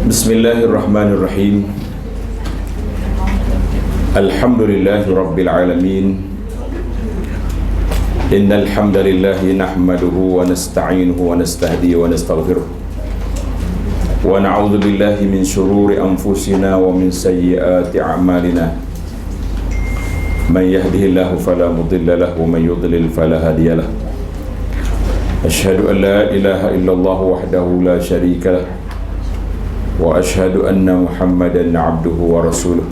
Bismillahirrahmanirrahim. Alhamdulillahi rabbil alamin. Innal hamdalillahi nahmaduhu wa nasta'inuhu wa nastahdihi wa nastaghfiruh. Wa na'udzu billahi min shururi anfusina wa min sayyiati a'malina. Man yahdihillahu fala mudilla lahu wa man yudlil fala hadiya lahu. Asyhadu an la ilaha illallah wahdahu la syarika lahu. Wa ashhadu anna Muhammadan abduhu wa rasuluh.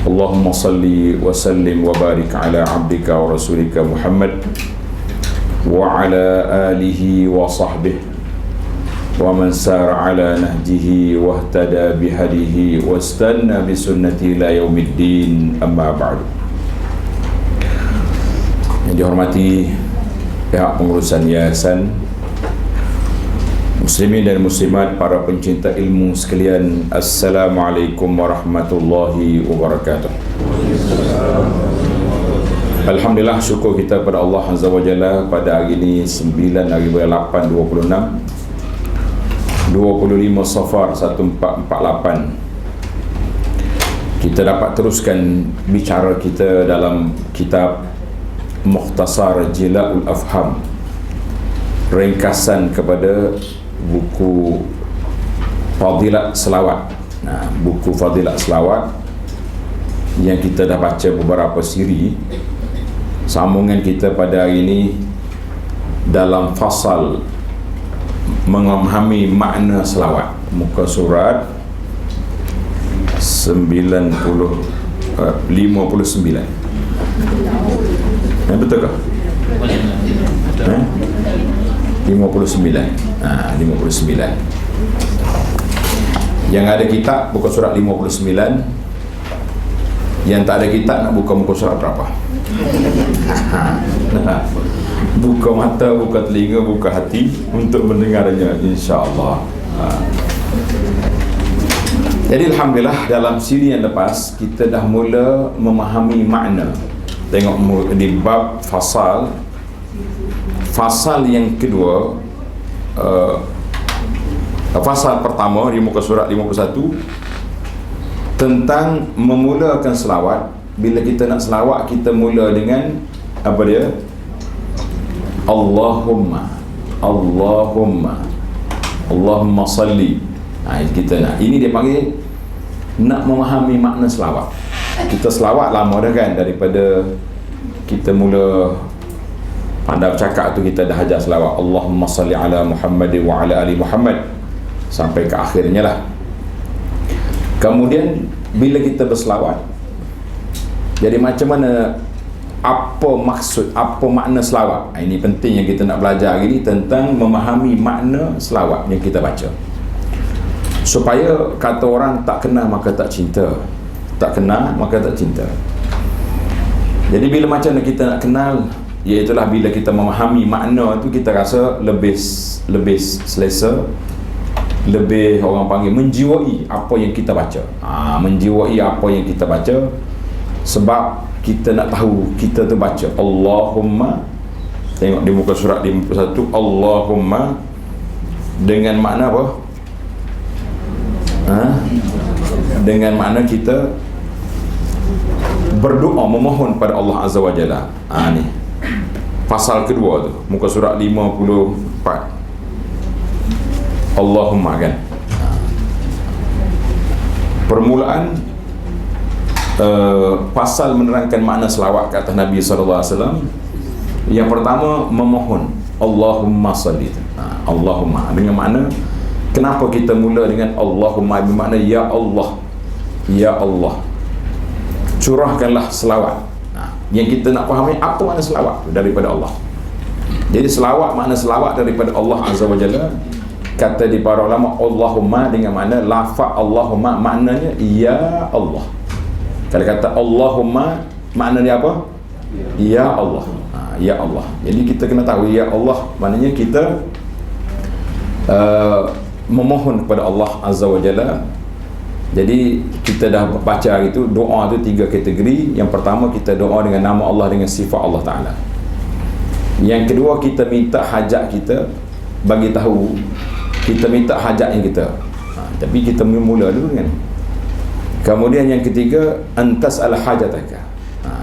Allahumma salli wa sallim wa barik ala abdika wa rasulika Muhammad wa ala alihi wa sahbihi wa man sara ala nahjihi wa ihtada bihadihi wa istanna bi sunnati ila yaumiddin, amma ba'du. Yang dihormati pihak pengurusan yayasan, muslimin dan muslimat, para pencinta ilmu sekalian, Assalamualaikum warahmatullahi wabarakatuh. Alhamdulillah, syukur kita pada Allah Azza wa Jalla pada hari ini 9 hari bulan 8 26 Safar 1448. Kita dapat teruskan bicara kita dalam kitab Mukhtasar Jila'ul Afham, ringkasan kepada buku Fadilat Selawat. Buku Fadilat Selawat yang kita dah baca beberapa siri. Sambungan kita pada hari ini dalam fasal memahami makna selawat, muka surat 59. Betul ke? 59. 59. Yang ada kitab buka surat 59. Yang tak ada kitab nak buka muka surat berapa? Buka mata, buka telinga, buka hati untuk mendengarnya, insya-Allah. Jadi alhamdulillah, dalam siri yang lepas kita dah mula memahami makna. Tengok di bab fasal yang kedua, fasal pertama di muka surat 51 tentang memulakan selawat. Bila kita nak selawat, kita mula dengan apa dia? Allahumma salli. Kita nak, ini dia panggil nak memahami makna selawat. Kita selawat lama dah kan, daripada kita mula pandai bercakap tu kita dah ajar selawat Allahumma salli ala Muhammad wa ala ali Muhammad sampai ke akhirnya lah. Kemudian bila kita berselawat, jadi macam mana, apa maksud, apa makna selawat? Ini penting yang kita nak belajar hari ni, tentang memahami makna selawat yang kita baca, supaya kata orang tak kenal maka tak cinta, tak kenal maka tak cinta. Jadi bila macam mana kita nak kenal, iaitulah bila kita memahami makna tu, kita rasa lebih selesa, lebih, orang panggil, menjiwai apa yang kita baca. Menjiwai apa yang kita baca, sebab kita nak tahu kita tu baca Allahumma. Tengok di muka surat 51, Allahumma dengan makna apa? Dengan makna kita berdoa, memohon pada Allah Azza wa Jalla. Ni pasal kedua tu, muka surat 54, Allahumma kan. Permulaan pasal menerangkan makna selawat ke atas Nabi SAW. Yang pertama, memohon Allahumma salli. Allahumma dengan makna, kenapa kita mula dengan Allahumma, bermakna ya Allah, ya Allah, curahkanlah selawat. Yang kita nak fahami apa makna selawat daripada Allah. Jadi selawat, makna selawat daripada Allah Azza wa Jalla, kata di para ulama, Allahumma dengan makna lafaz Allahumma, maknanya ya Allah. Kalau kata Allahumma, maknanya apa? Ya Allah. Ya Allah. Jadi kita kena tahu ya Allah maknanya kita memohon kepada Allah Azza wa Jalla. Jadi kita dah baca hari tu, doa tu 3 kategori. Yang pertama, kita doa dengan nama Allah, dengan sifat Allah Ta'ala. Yang kedua, kita minta hajat kita, bagi tahu kita minta hajat yang kita. Tapi kita mula dulu kan. Kemudian yang ketiga, antas al hajataka.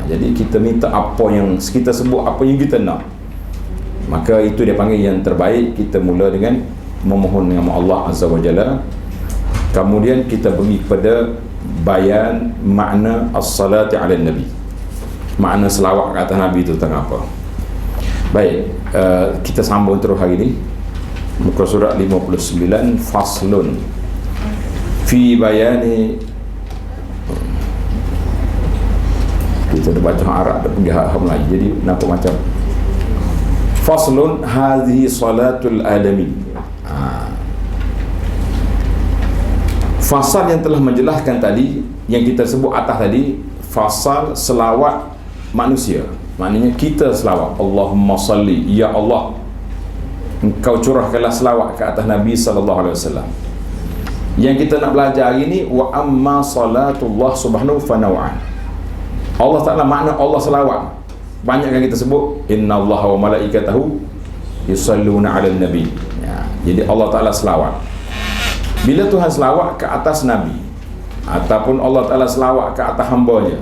Jadi kita minta apa yang kita sebut, apa yang kita nak. Maka itu dia panggil yang terbaik. Kita mula dengan memohon nama Allah Azza wa Jalla. Kemudian kita pergi kepada bayan makna as-salati ala Nabi. Makna selawat ke atas Nabi itu tentang apa. Baik, kita sambung terus hari ini. Muka surat 59, faslun fi bayani. Kita dah baca Arab, dah pergi hak Melayu, jadi nampak macam faslun hadhihi salatul adami. Fasal yang telah menjelaskan tadi, yang kita sebut atas tadi, fasal selawat manusia. Maknanya kita selawat, Allahumma salli, ya Allah, engkau curahkanlah selawat ke atas Nabi SAW. Yang kita nak belajar hari ni, wa amma salatullah subhanahu fa naw'an. Allah Ta'ala, makna Allah selawat banyak yang kita sebut, inna Allah wa malaikatahu yusalluna ala nabi. Jadi Allah Ta'ala selawat. Bila Tuhan selawat ke atas Nabi ataupun Allah Ta'ala selawat ke atas hambanya,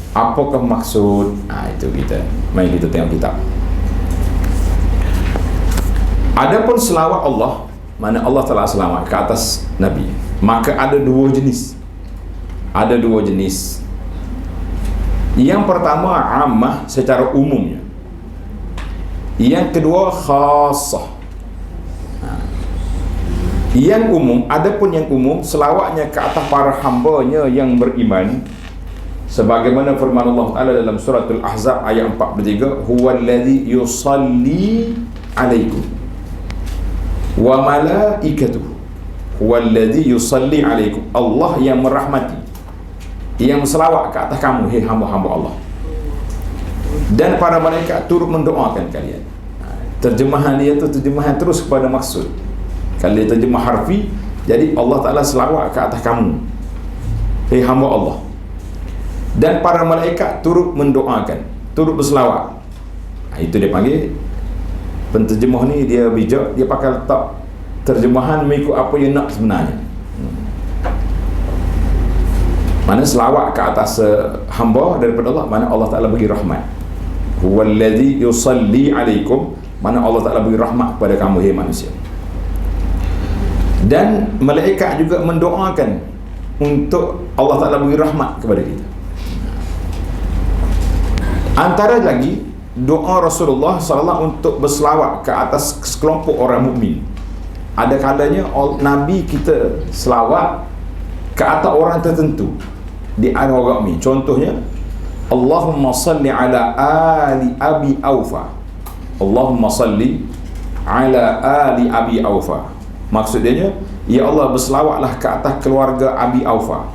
apakah maksud? Itu kita, mari kita tengok kitab. Adapun selawat Allah, mana Allah Ta'ala selawat ke atas Nabi, maka ada dua jenis. Ada dua jenis. Yang pertama ammah, secara umumnya. Yang kedua khassah. Yang umum, adapun yang umum, selawatnya ke atas para hambanya yang beriman, sebagaimana firman Allah Ta'ala dalam suratul Ahzab ayat 43, huwallazi yusalli alaikum wa malaikatuhu. Huwallazi yusalli alaikum, Allah yang merahmati, yang selawat ke atas kamu, hei hamba-hamba Allah, dan para malaikat turut mendoakan kalian. Terjemahan dia tu terjemahan terus kepada maksud. Kalau dia terjemah harfi, jadi Allah Ta'ala selawat ke atas kamu, hei hamba Allah, dan para malaikat turut mendoakan, turut berselawat. Itu dia panggil, penterjemah ni dia bijak, dia pakai letak terjemahan mengikut apa yang nak sebenarnya. Mana selawat ke atas hamba daripada Allah, mana Allah Ta'ala bagi rahmat. Huwallazi yusalli alaikum, mana Allah Ta'ala bagi rahmat kepada kamu, hei manusia. Dan malaikat juga mendoakan untuk Allah Ta'ala beri rahmat kepada kita. Antara lagi doa Rasulullah SAW untuk berselawat ke atas sekelompok orang mukmin. Ada kalanya Nabi kita selawat ke atas orang tertentu di antara kami. Contohnya, Allahumma salli ala ali Abi Aufa. Allahumma salli ala ali Abi Aufa. Maksudnya, ya Allah berselawatlah ke atas keluarga Abi Aufa.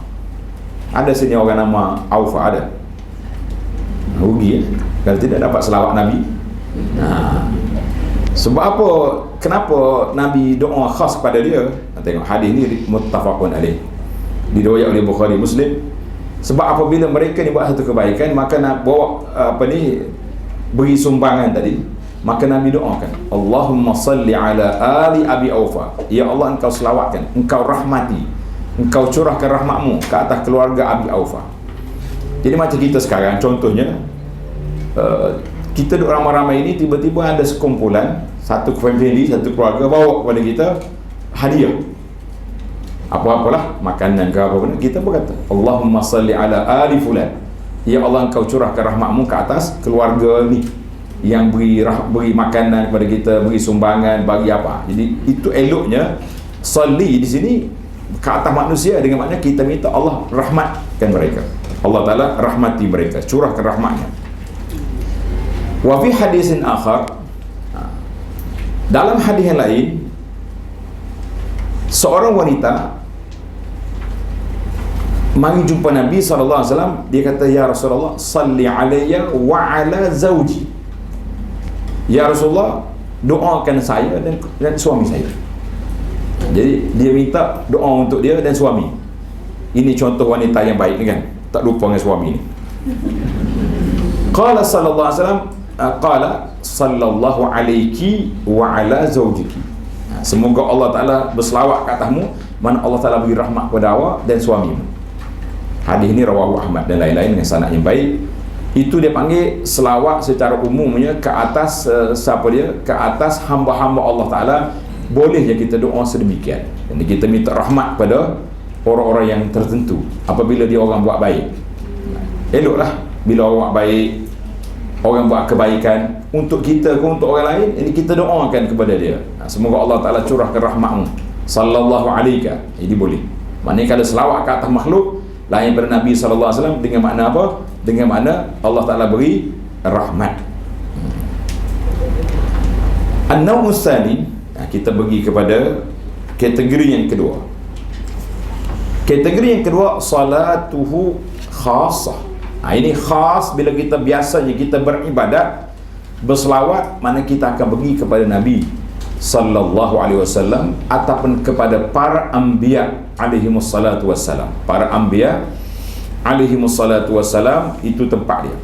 Ada sini orang nama Aufa, ada? Rugi kalau tidak dapat selawat Nabi. Sebab apa? Kenapa Nabi doa khas kepada dia? Tengok hadis ni muttafaqun alaih, diriwayatkan oleh Bukhari Muslim. Sebab apabila mereka ni buat satu kebaikan, maka nak bawa beri sumbangan tadi, maka Nabi doakan, Allahumma salli ala ali Abi Aufa, ya Allah engkau selawatkan, engkau rahmati, engkau curahkan rahmatmu ke atas keluarga Abi Aufa. Jadi macam kita sekarang, contohnya kita duduk ramai-ramai ini, tiba-tiba ada sekumpulan, satu family, satu keluarga bawa kepada kita hadiah, apa-apalah, makanan ke apa pun, kita berkata Allahumma salli ala ali fulan, ya Allah engkau curahkan rahmatmu ke atas keluarga ni, yang beri makanan kepada kita, beri sumbangan, bagi apa. Jadi itu eloknya salli di sini ke atas manusia, dengan makna kita minta Allah rahmatkan mereka, Allah Ta'ala rahmati mereka, curahkan rahmatnya. Wa fi hadisin akhar, dalam hadis yang lain, seorang wanita mari jumpa Nabi SAW. Dia kata, ya Rasulullah, salli alayya wa ala zawji. Ya Rasulullah, doakan saya dan suami saya. Jadi dia minta doa untuk dia dan suami. Ini contoh wanita yang baik ni kan, tak lupa dengan suami ni. Qala sallallahu alaihi wasallam, qala sallallahu alaiki wa ala zawjiki. Semoga Allah Ta'ala berselawat ke atasmu mana Allah Ta'ala beri rahmat kepada awak dan suami. Hadis ini rawahu Ahmad dan lain-lain dengan sanad yang baik. Itu dia panggil selawat secara umumnya ke atas ke atas hamba-hamba Allah Ta'ala. Boleh je kita doa sedemikian. Jadi kita minta rahmat pada orang-orang yang tertentu apabila dia orang buat baik. Eloklah bila orang buat baik, orang buat kebaikan untuk kita ke untuk orang lain, ini kita doakan kepada dia. Semoga Allah Ta'ala curahkan rahmat sallallahu alaihi. Jadi boleh. Maknanya kalau selawat ke atas makhluk lain daripada Nabi sallallahu alaihi wasallam, dengan makna apa? Dengan makna Allah Ta'ala beri rahmat. An-naw'us tsani, kita pergi kepada kategori yang kedua. Kategori yang kedua, salatuhu khasah. Ini khas bila kita biasanya kita beribadat, berselawat, mana kita akan pergi kepada Nabi sallallahu alaihi wasallam ataupun kepada para anbiya alaihimus salatu wassalam. Para anbiya alaihimus salatu wassalam, itu tempat dia.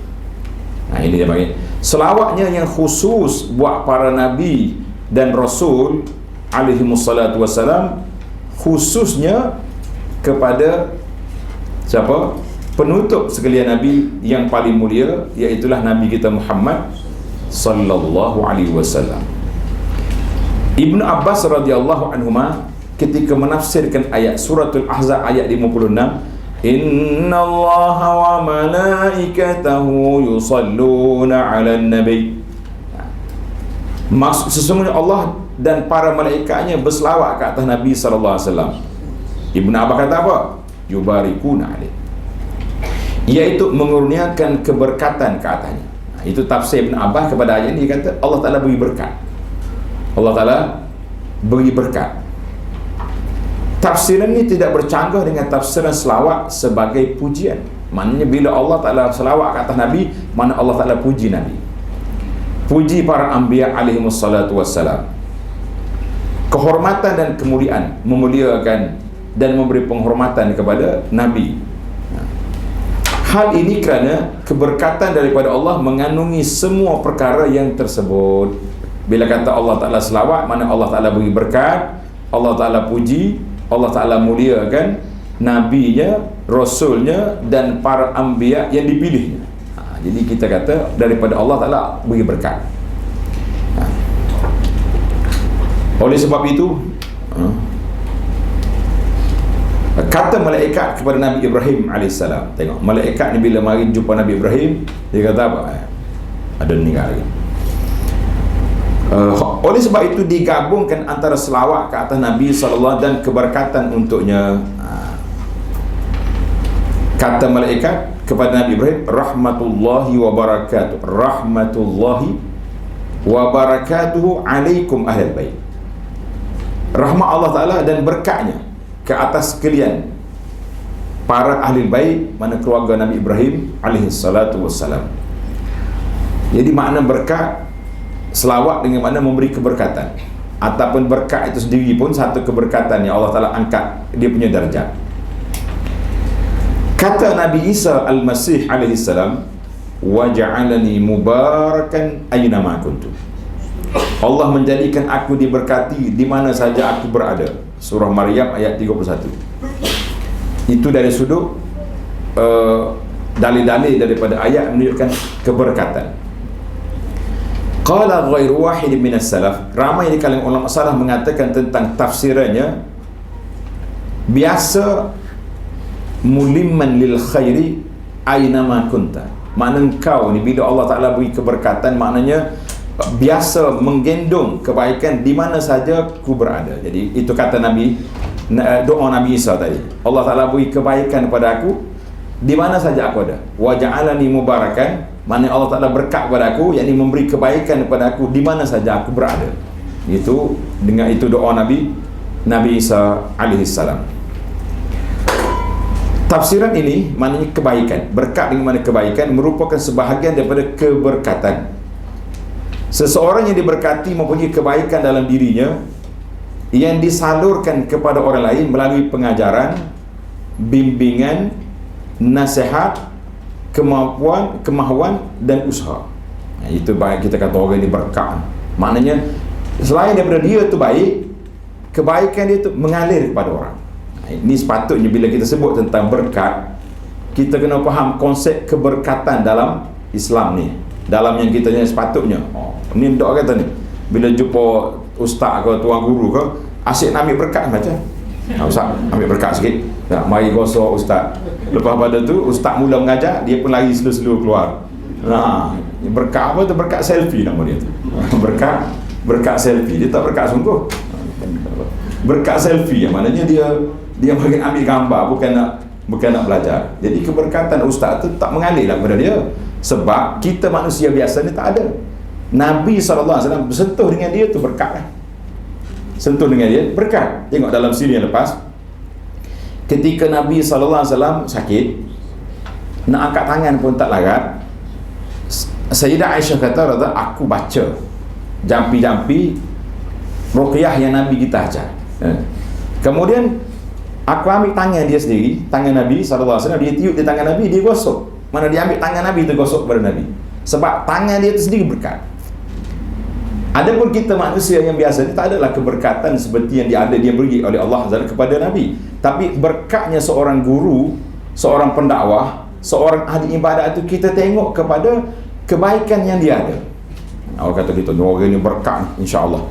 Ini dia bagi selawatnya yang khusus buat para nabi dan rasul alaihimus salatu wassalam, khususnya kepada siapa? Penutup sekalian nabi yang paling mulia, iaitulah Nabi kita Muhammad sallallahu alaihi wasallam. Ibnu Abbas radhiyallahu anhuma ketika menafsirkan ayat suratul Ahzab ayat 56, innallaha wa malaikatahu yusalluna 'alan nabi. Maksud sesungguhnya Allah dan para malaikatnya berselawat ke atas Nabi sallallahu alaihi wasallam. Ibnu Abbas kata apa? Yubarikuna alaihi, iaitu mengurniakan keberkatan ke atasnya. Itu tafsir Ibn Abbas kepada ayat ini. Dia kata Allah Ta'ala beri berkat. Allah Ta'ala beri berkat. Tafsiran ini tidak bercanggah dengan tafsiran selawat sebagai pujian. Maknanya bila Allah Ta'ala selawat ke atas Nabi, mana Allah Ta'ala puji Nabi, puji para anbiya alaihimus salatu wassalam. Kehormatan dan kemuliaan, memuliakan dan memberi penghormatan kepada Nabi. Hal ini kerana keberkatan daripada Allah mengandungi semua perkara yang tersebut. Bila kata Allah Ta'ala selawat, mana Allah Ta'ala beri berkat, Allah Ta'ala puji, Allah Ta'ala muliakan nabinya, rasulnya dan para anbiya yang dipilihnya. Jadi kita kata daripada Allah Ta'ala beri berkat. Oleh sebab itu, kata malaikat kepada Nabi Ibrahim AS. Tengok, malaikat ni bila mari jumpa Nabi Ibrahim, dia kata apa? Ada meninggal lagi. Oleh sebab itu digabungkan antara selawat ke atas Nabi SAW dan keberkatan untuknya. Kata malaikat kepada Nabi Ibrahim, rahmatullahi wa barakatuh, rahmatullahi wa barakatuhu alaikum ahlal bait. Rahmat Allah Ta'ala dan berkatnya ke atas sekalian para ahli bait, mana keluarga Nabi Ibrahim alaihi salatu wassalam. Jadi makna berkat, selawat dengan makna memberi keberkatan, ataupun berkat itu sendiri pun satu keberkatan yang Allah Ta'ala angkat dia punya darjat. Kata Nabi Isa Al-Masih alaihi salam, wa ja'alani mubarakan aina ma kuntu. Allah menjadikan aku diberkati di mana saja aku berada. Surah Maryam ayat 31. Itu dari sudut dalil-dalil daripada ayat menunjukkan keberkatan. Qala ghairu wahid minas salaf, ramai di kalangan ulama salaf mengatakan tentang tafsirannya, biasa mulimman lil khairi aina ma kunta. Makna engkau ni bila Allah Ta'ala beri keberkatan, maknanya biasa menggendong kebaikan di mana saja ku berada. Jadi itu kata Nabi, doa Nabi Isa tadi, Allah Ta'ala beri kebaikan kepada aku di mana saja aku ada. Wa ja'alani mubarakan, maknanya Allah Ta'ala berkat kepada aku, yakni memberi kebaikan kepada aku di mana saja aku berada. Itu dengan itu doa Nabi Isa alaihi salam. Tafsiran ini maknanya kebaikan. Berkat dengan mana kebaikan merupakan sebahagian daripada keberkatan. Seseorang yang diberkati mempunyai kebaikan dalam dirinya yang disalurkan kepada orang lain melalui pengajaran, bimbingan, nasihat, kemahuan dan usaha. Itu baik kita kata orang ini berkat. Maknanya selain daripada dia tu baik, kebaikan dia tu mengalir kepada orang. Ini sepatutnya bila kita sebut tentang berkat, kita kena faham konsep keberkatan dalam Islam ni, dalam yang kita yang sepatutnya. Ni dok kata ni, bila jumpa ustaz ke tuan guru ke, asyik nak ambil berkat macam ustaz ambil berkat sikit, mari gosok ustaz. Lepas pada tu ustaz mula mengajar, dia pun lari slow-slow keluar. Berkat apa tu? Berkat selfie nama dia tu. berkat selfie, dia tak berkat sungguh. Berkat selfie yang maknanya dia bagian ambil gambar, bukan nak belajar. Jadi keberkatan ustaz tu tak mengalir lah kepada dia, sebab kita manusia biasa ni tak ada. Nabi SAW bersentuh dengan dia tu berkat lah. Sentuh dengan dia berkat. Tengok dalam siri yang lepas, ketika Nabi SAW sakit, nak angkat tangan pun tak larat, Sayyidah Aisyah kata, aku baca jampi-jampi ruqyah yang Nabi kita ajar. Kemudian aku ambil tangan dia sendiri, tangan Nabi SAW, dia tiup di tangan Nabi, dia gosok. Mana dia ambil tangan Nabi, dia gosok kepada Nabi. Sebab tangan dia itu sendiri berkat. Adapun kita manusia yang biasa ni tak adalah keberkatan seperti yang dia beri oleh Allah kepada Nabi. Tapi berkatnya seorang guru, seorang pendakwah, seorang ahli ibadat itu, kita tengok kepada kebaikan yang dia ada. Orang kata gitu, orang ni berkat insya-Allah.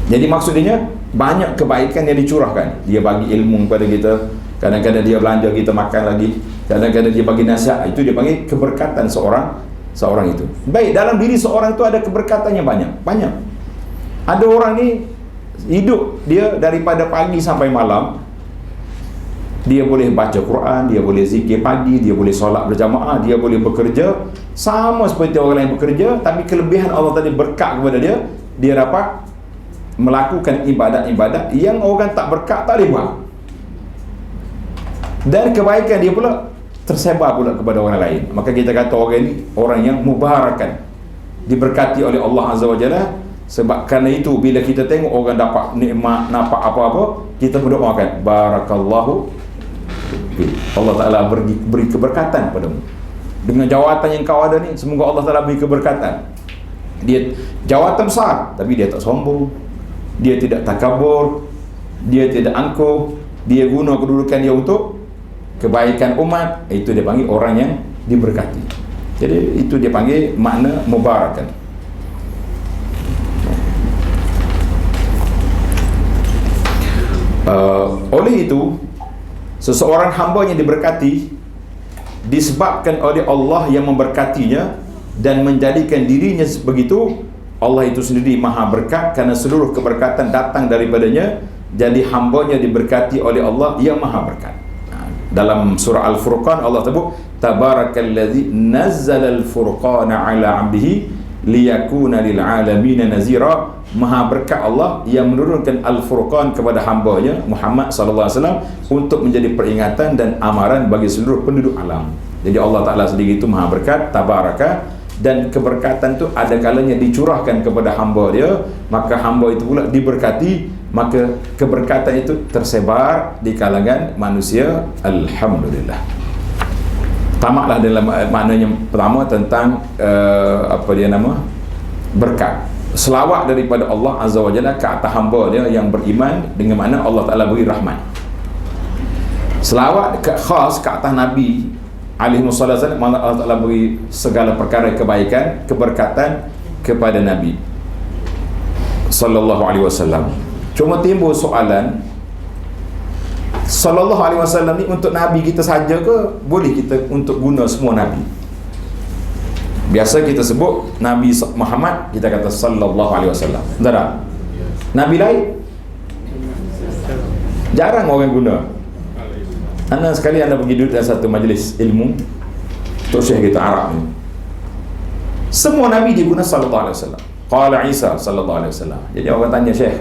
Jadi maksudnya banyak kebaikan yang dicurahkan. Dia bagi ilmu kepada kita, kadang-kadang dia belanja kita makan lagi, kadang-kadang dia bagi nasihat. Itu dia panggil keberkatan seorang itu. Baik, dalam diri seorang itu ada keberkatan yang banyak. Ada orang ni hidup dia daripada pagi sampai malam, dia boleh baca Quran, dia boleh zikir pagi, dia boleh solat berjamaah, dia boleh bekerja sama seperti orang lain bekerja. Tapi kelebihan Allah tadi berkat kepada dia dapat melakukan ibadat-ibadat yang orang tak berkat tak boleh buat. Dan kebaikan dia pula tersebar pula kepada orang lain. Maka kita kata orang ini orang yang mubarakan, diberkati oleh Allah Azza wa Jalla. Sebab kerana itu bila kita tengok orang dapat nikmat, nampak apa-apa, kita berdoakan barakallahu, Allah Ta'ala beri keberkatan padamu. Dengan jawatan yang kau ada ni, semoga Allah Ta'ala beri keberkatan. Dia jawatan besar, tapi dia tak sombong, dia tidak takabur, dia tidak angkuh, dia guna kedudukan dia untuk kebaikan umat. Itu dia panggil orang yang diberkati. Jadi itu dia panggil makna mubarakan. Oleh itu, seseorang hamba yang diberkati disebabkan oleh Allah yang memberkatinya dan menjadikan dirinya begitu. Allah itu sendiri maha berkat kerana seluruh keberkatan datang daripadanya. Jadi hambanya diberkati oleh Allah yang maha berkat. Dalam surah Al-Furqan Allah sebut tabarakallazi nazzala al-furqana ala 'abdihi liyakuna lil 'alamin nazira. Maha berkat Allah yang menurunkan Al-Furqan kepada hambanya Muhammad sallallahu alaihi wasallam untuk menjadi peringatan dan amaran bagi seluruh penduduk alam. Jadi Allah Ta'ala sendiri itu maha berkat, tabaraka, dan keberkatan itu ada kalanya dicurahkan kepada hamba dia, maka hamba itu pula diberkati, maka keberkatan itu tersebar di kalangan manusia. Alhamdulillah. Tamatlah dalam maknanya pertama tentang berkat. Selawat daripada Allah Azza wa Jalla ke atas hamba dia yang beriman, dengan mana Allah Ta'ala beri rahmat. Selawat khas ke atas Nabi alaihi wasallam, mana Allah Ta'ala beri segala perkara kebaikan, keberkatan kepada Nabi sallallahu alaihi wasallam. Cuma timbul soalan, sallallahu alaihi wasallam ni untuk Nabi kita saja ke, boleh kita untuk guna semua Nabi? Biasa kita sebut Nabi Muhammad, kita kata sallallahu alaihi wasallam. Betul tak? Nabi lain jarang orang guna. Anda sekali anda pergi duduk dalam satu majlis ilmu, Tok Syekh kita Arab ni, semua Nabi dia guna sallallahu alaihi wasallam. Qala Isa sallallahu alaihi wasallam. Jadi orang tanya Syekh,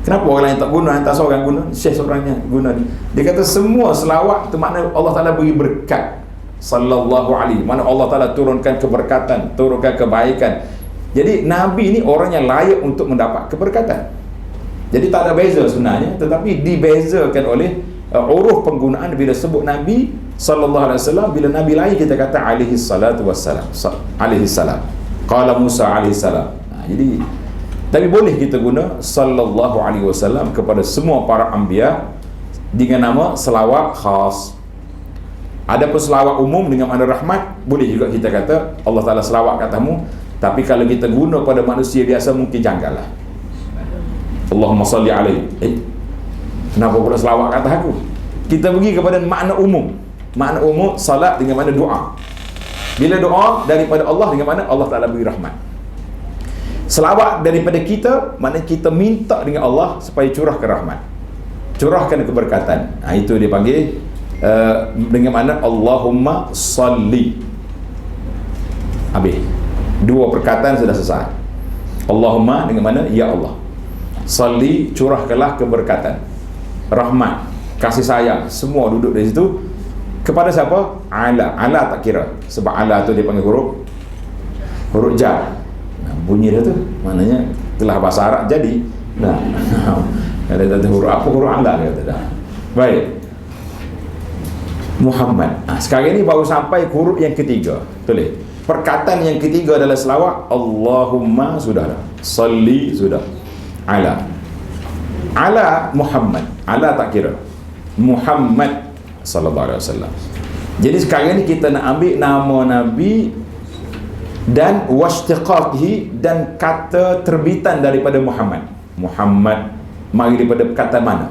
kenapa orang lain tak guna, hantar seorang guna? Syekh seorangnya guna ni. Dia kata semua selawat itu makna Allah Ta'ala beri berkat. Sallallahu alaihi, mana Allah Ta'ala turunkan keberkatan, turunkan kebaikan. Jadi Nabi ni orang yang layak untuk mendapat keberkatan. Jadi tak ada beza sebenarnya, tetapi dibezakan oleh uruf penggunaan bila sebut Nabi sallallahu alaihi wasallam. Bila Nabi lain kita kata alaihi salatu wassalam, alaihi salam. Qala Musa alaihi salam. Jadi tapi boleh kita guna sallallahu alaihi wasallam kepada semua para anbiya dengan nama selawat khas. Adapun selawat umum dengan makna rahmat, boleh juga kita kata Allah Ta'ala selawat kat kamu, tapi kalau kita guna pada manusia biasa mungkin janggal lah. Allahumma salli alaihi, kenapa pula selawat kat aku? Kita pergi kepada makna umum. Makna umum salat dengan makna doa. Bila doa daripada Allah dengan makna Allah Ta'ala beri rahmat. Selawat daripada kita, makna kita minta dengan Allah supaya curahkan rahmat, curahkan keberkatan. Itu dia panggil dengan makna Allahumma salli. Habis. Dua perkataan sudah selesai. Allahumma dengan mana? Ya Allah. Salli, curahkanlah keberkatan, rahmat, kasih sayang, semua duduk di situ. Kepada siapa? Ala. Ala tak kira, sebab ala tu dia panggil huruf jar. Bunyi dia tu maknanya telah bahasa Arab jadi. Ada huruf apa? Huruf ala dia kata dah. Baik. Muhammad. Sekarang ni baru sampai huruf yang ketiga. Tulis. Perkataan yang ketiga adalah selawat. Allahumma sudah dah. Salli sudah. Ala. Ala Muhammad. Ala tak kira. Muhammad sallallahu alaihi wasallam. Jadi sekarang ni kita nak ambil nama Nabi dan washtiqaqihi dan kata terbitan daripada Muhammad. Muhammad mari daripada perkataan mana?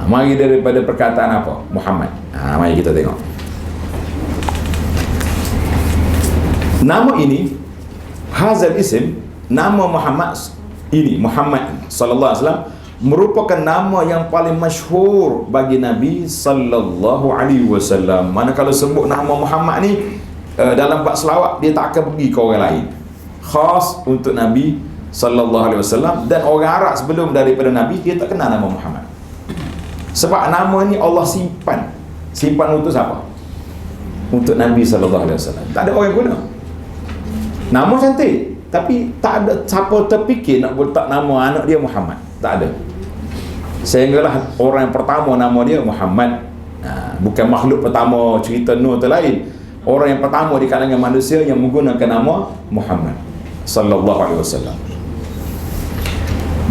Mari daripada perkataan apa? Muhammad. Mari kita tengok. Nama ini, hazal isim, nama Muhammad ini, Muhammad sallallahu alaihi wasallam, merupakan nama yang paling masyhur bagi Nabi sallallahu alaihi wasallam. Mana kalau sebut nama Muhammad ni dalam bab selawat, dia tak akan pergi ke orang lain. Khas untuk Nabi sallallahu alaihi wasallam, dan orang Arab sebelum daripada Nabi dia tak kenal nama Muhammad. Sebab nama ni Allah simpan. Simpan untuk siapa? Untuk Nabi sallallahu alaihi wasallam. Tak ada orang guna. Nama cantik, tapi tak ada siapa terfikir nak letak nama anak dia Muhammad. Tak ada. Sehinggalah orang yang pertama nama dia Muhammad. Bukan makhluk pertama cerita Nuh tu lain. Orang yang pertama di kalangan manusia yang menggunakan nama Muhammad sallallahu alaihi wasallam.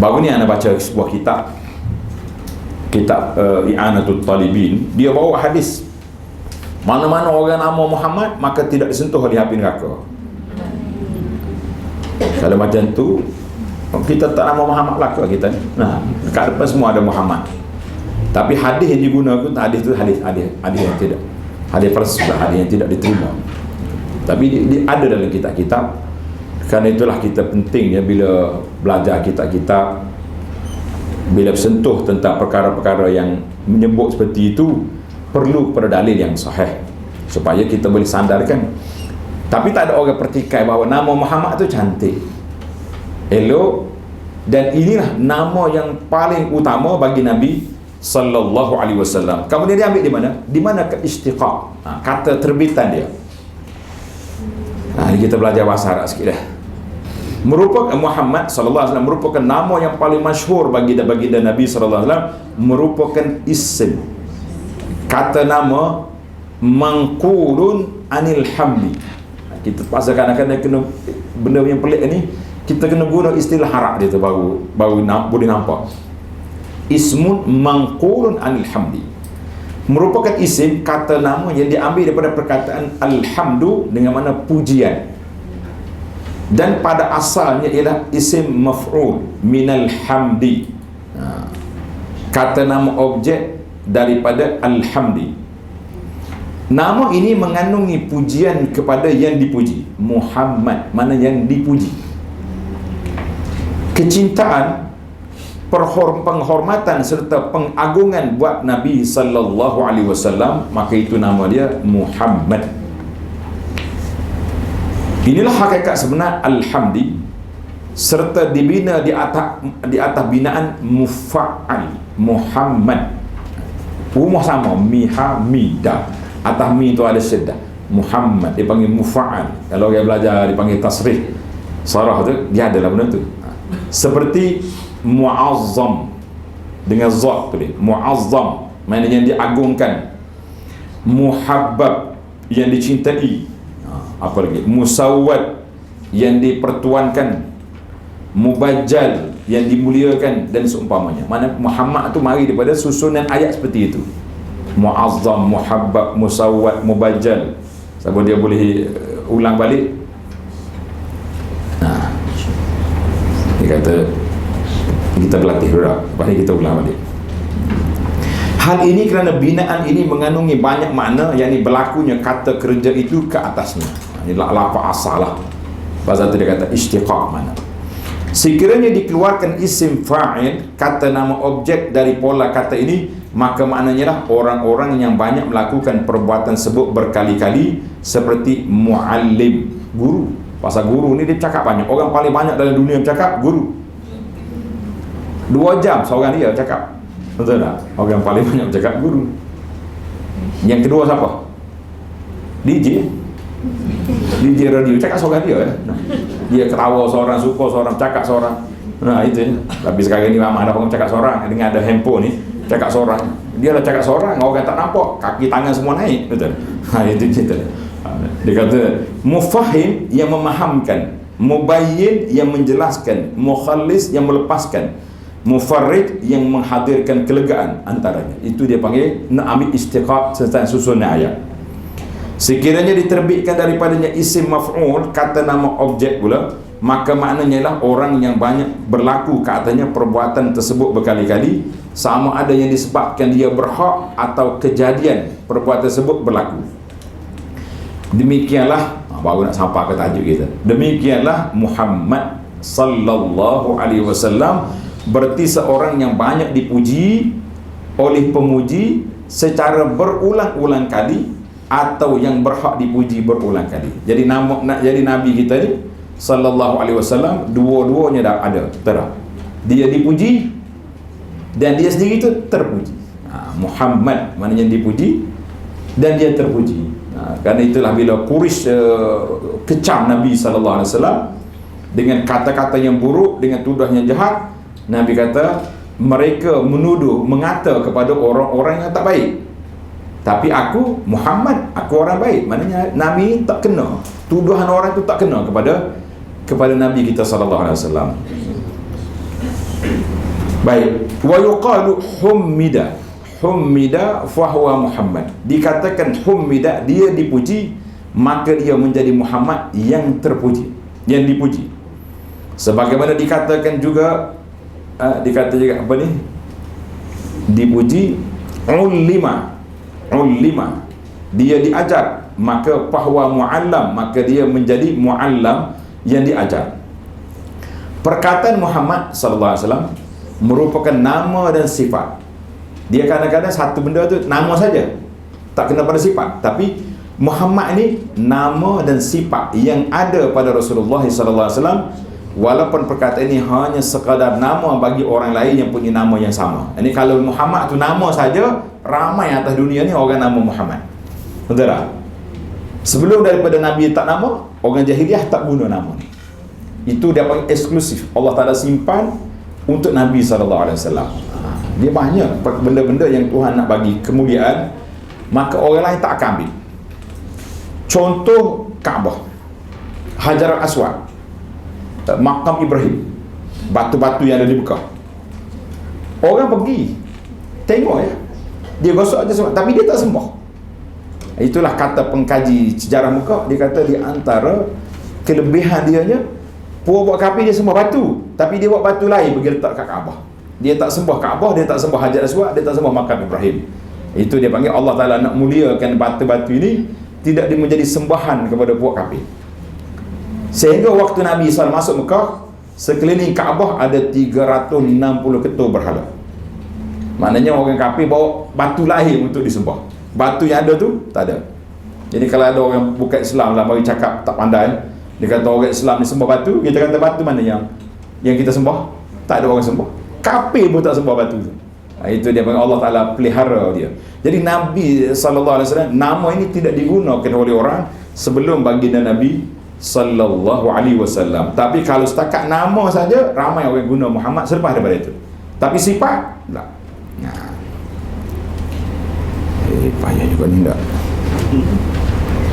Baru ni anda baca sebuah kitab I'anatul Talibin. Dia bawa hadis, mana-mana orang nama Muhammad maka tidak disentuh di api neraka. Kalau macam tu kita tak nama Muhammad belaka kita. Dekat depan semua ada Muhammad. Tapi hadis yang digunakan hadis tu hadis yang tidak, hadis palsu, hadis yang tidak diterima. Tapi dia ada dalam kitab-kitab. Kerana itulah kita pentingnya bila belajar kitab-kitab, bila bersentuh tentang perkara-perkara yang menyebut seperti itu, perlu kepada dalil yang sahih supaya kita boleh sandarkan. Tapi tak ada orang pertikai bahawa nama Muhammad tu cantik, elok, dan inilah nama yang paling utama bagi Nabi sallallahu alaihi wasallam. Kemudian dia ambil di mana? Di mana ke istiqaq, kata terbitan dia. Kita belajar bahasa Arab sikit dah. Merupakan Muhammad sallallahu alaihi wasallam merupakan nama yang paling masyhur bagi Nabi sallallahu alaihi wasallam, merupakan isim, kata nama mangqulun anil hamdi. Kita pasal kadang-kadang kena benda yang pelik ni, kita kena guna istilah Arab dia tu baru boleh nampak. Ismun mangqulun anil hamdi merupakan isim, kata nama yang diambil daripada perkataan alhamdu dengan makna pujian, dan pada asalnya ialah isim maf'ul minal hamdi, kata nama objek daripada alhamdi. Nama ini mengandungi pujian kepada yang dipuji. Muhammad mana yang dipuji. Kecintaan, penghormatan serta pengagungan buat Nabi sallallahu alaihi wasallam, maka itu nama dia Muhammad. Inilah hakikat sebenar alhamdi, serta dibina di atas binaan mufa'al. Muhammad rumah sama, miha mida, atas mi itu ada syeddah. Muhammad dipanggil mufa'al. Kalau orang belajar dipanggil tasrih sarah tu, dia adalah benda tu. Seperti mu'azzam dengan zat tu dia, mu'azzam maknanya yang diagungkan, muhabbab yang dicintai, apa lagi, musawwad yang dipertuankan, mubajjal yang dimuliakan dan seumpamanya. Mana Muhammad tu mari daripada susunan ayat seperti itu. Muazzam, muhabbab, musawwad, mubajjal. Siapa dia boleh ulang balik? Nah, dia kata kita berlatih dulu, lepas ni kita ulang balik. Hal ini kerana binaan ini mengandungi banyak makna, yakni berlakunya kata kerja itu ke atasnya. Ini lafaz asal lah. Pasal tu dia kata istiqaq mana. Sekiranya dikeluarkan isim fa'il, kata nama objek dari pola kata ini, maka maknanya lah orang-orang yang banyak melakukan perbuatan sebut berkali-kali, seperti muallim, guru. Pasal guru ni dia cakap banyak. Orang paling banyak dalam dunia bercakap guru. 2 jam seorang dia cakap. Betul tak? Orang paling banyak bercakap guru. Yang kedua siapa? DJ radio, cakap seorang dia. Dia ketawa seorang, suka seorang, cakap seorang. Nah itu. Tapi sekarang ni memang ada orang cakap seorang. Dengan ada handphone ni, cakap seorang. Dia dah cakap seorang, orang tak nampak, kaki tangan semua naik. Betul? Itu cerita. Dia kata mufahim yang memahamkan, mubayyin yang menjelaskan, mukhallis yang melepaskan, mufarrid yang menghadirkan kelegaan antaranya. Itu dia panggil nak ambil istiqaq serta susunan ayat. Sekiranya diterbitkan daripadanya isim maf'ul, kata nama objek pula, maka maknanya lah orang yang banyak berlaku ke atasnya perbuatan tersebut berkali-kali, sama ada yang disebabkan dia berhak atau kejadian perbuatan tersebut berlaku. Demikianlah, baru nak sampai ke tajuk kita. Demikianlah Muhammad sallallahu alaihi wasallam, berarti seorang yang banyak dipuji oleh pemuji secara berulang-ulang kali, atau yang berhak dipuji berulang kali. Jadi nama nak jadi nabi kita ni sallallahu alaihi wasallam, dua-duanya dah ada, betul. Dia dipuji dan dia sendiri tu terpuji. Muhammad maknanya dipuji dan dia terpuji. Kerana itulah bila Quraisy kecam Nabi sallallahu alaihi wasallam dengan kata-kata yang buruk, dengan tuduhan yang jahat, Nabi kata mereka menuduh, mengata kepada orang-orang yang tak baik. Tapi aku Muhammad, aku orang baik. Maknanya Nabi tak kena, tuduhan orang tu tak kena kepada Nabi kita sallallahu alaihi wasallam. Baik, wa yuqalu hummida fahuwa Muhammad. Dikatakan hummida, dia dipuji, maka dia menjadi Muhammad yang terpuji, yang dipuji. Sebagaimana dikatakan juga dikata juga apa ni? Dipuji ulima, dia diajar, maka fahuwa muallam, maka dia menjadi muallam yang diajar. Perkataan Muhammad sallallahu alaihi wasallam merupakan nama dan sifat. Dia kadang-kadang satu benda tu nama saja, tak kena pada sifat. Tapi Muhammad ni nama dan sifat yang ada pada Rasulullah sallallahu alaihi wasallam, walaupun perkataan ini hanya sekadar nama bagi orang lain yang punya nama yang sama. Ini kalau Muhammad tu nama saja, ramai atas dunia ni orang nama Muhammad. Betul tak? Sebelum daripada Nabi tak nama, orang jahiliah tak guna nama ni. Itu dia panggil eksklusif. Allah Ta'ala simpan untuk Nabi sallallahu alaihi wasallam. Dia banyak benda-benda yang Tuhan nak bagi kemuliaan, maka orang lain tak akan ambil. Contoh Kaabah, Hajar Aswad, Makam Ibrahim, batu-batu yang ada di Mekah. Orang pergi tengok ya, dia gosok aja semua, tapi dia tak sembah. Itulah kata pengkaji sejarah Mekah, dia kata di antara kelebihan dianya, buat kafir dia sembah batu, tapi dia buat batu lain pergi letak kat Kaabah. Dia tak sembah Kaabah, dia tak sembah Hajar Aswad, dia tak sembah Makam Ibrahim. Itu dia panggil Allah Ta'ala nak muliakan batu-batu ini, tidak dia menjadi sembahan kepada puak kafir. Sehingga waktu Nabi SAW masuk Mekah, sekeliling Kaabah ada 360 ketul berhala. Maknanya orang kafir bawa batu lahir untuk disembah. Batu yang ada tu tak ada. Jadi kalau ada orang bukan Islam lah bagi cakap tak pandai, dia kata orang Islam ni sembah batu, kita kata batu mana yang kita sembah? Tak ada orang sembah. Kafir pun tak sembah batu tu. Itu dia panggil Allah Ta'ala pelihara dia. Jadi Nabi SAW, nama ini tidak digunakan oleh orang sebelum baginda Nabi sallallahu alaihi wasallam. Tapi kalau setakat nama saja, ramai orang guna Muhammad selepas daripada itu. Tapi sifat tak. Nah. Payah juga ni tak.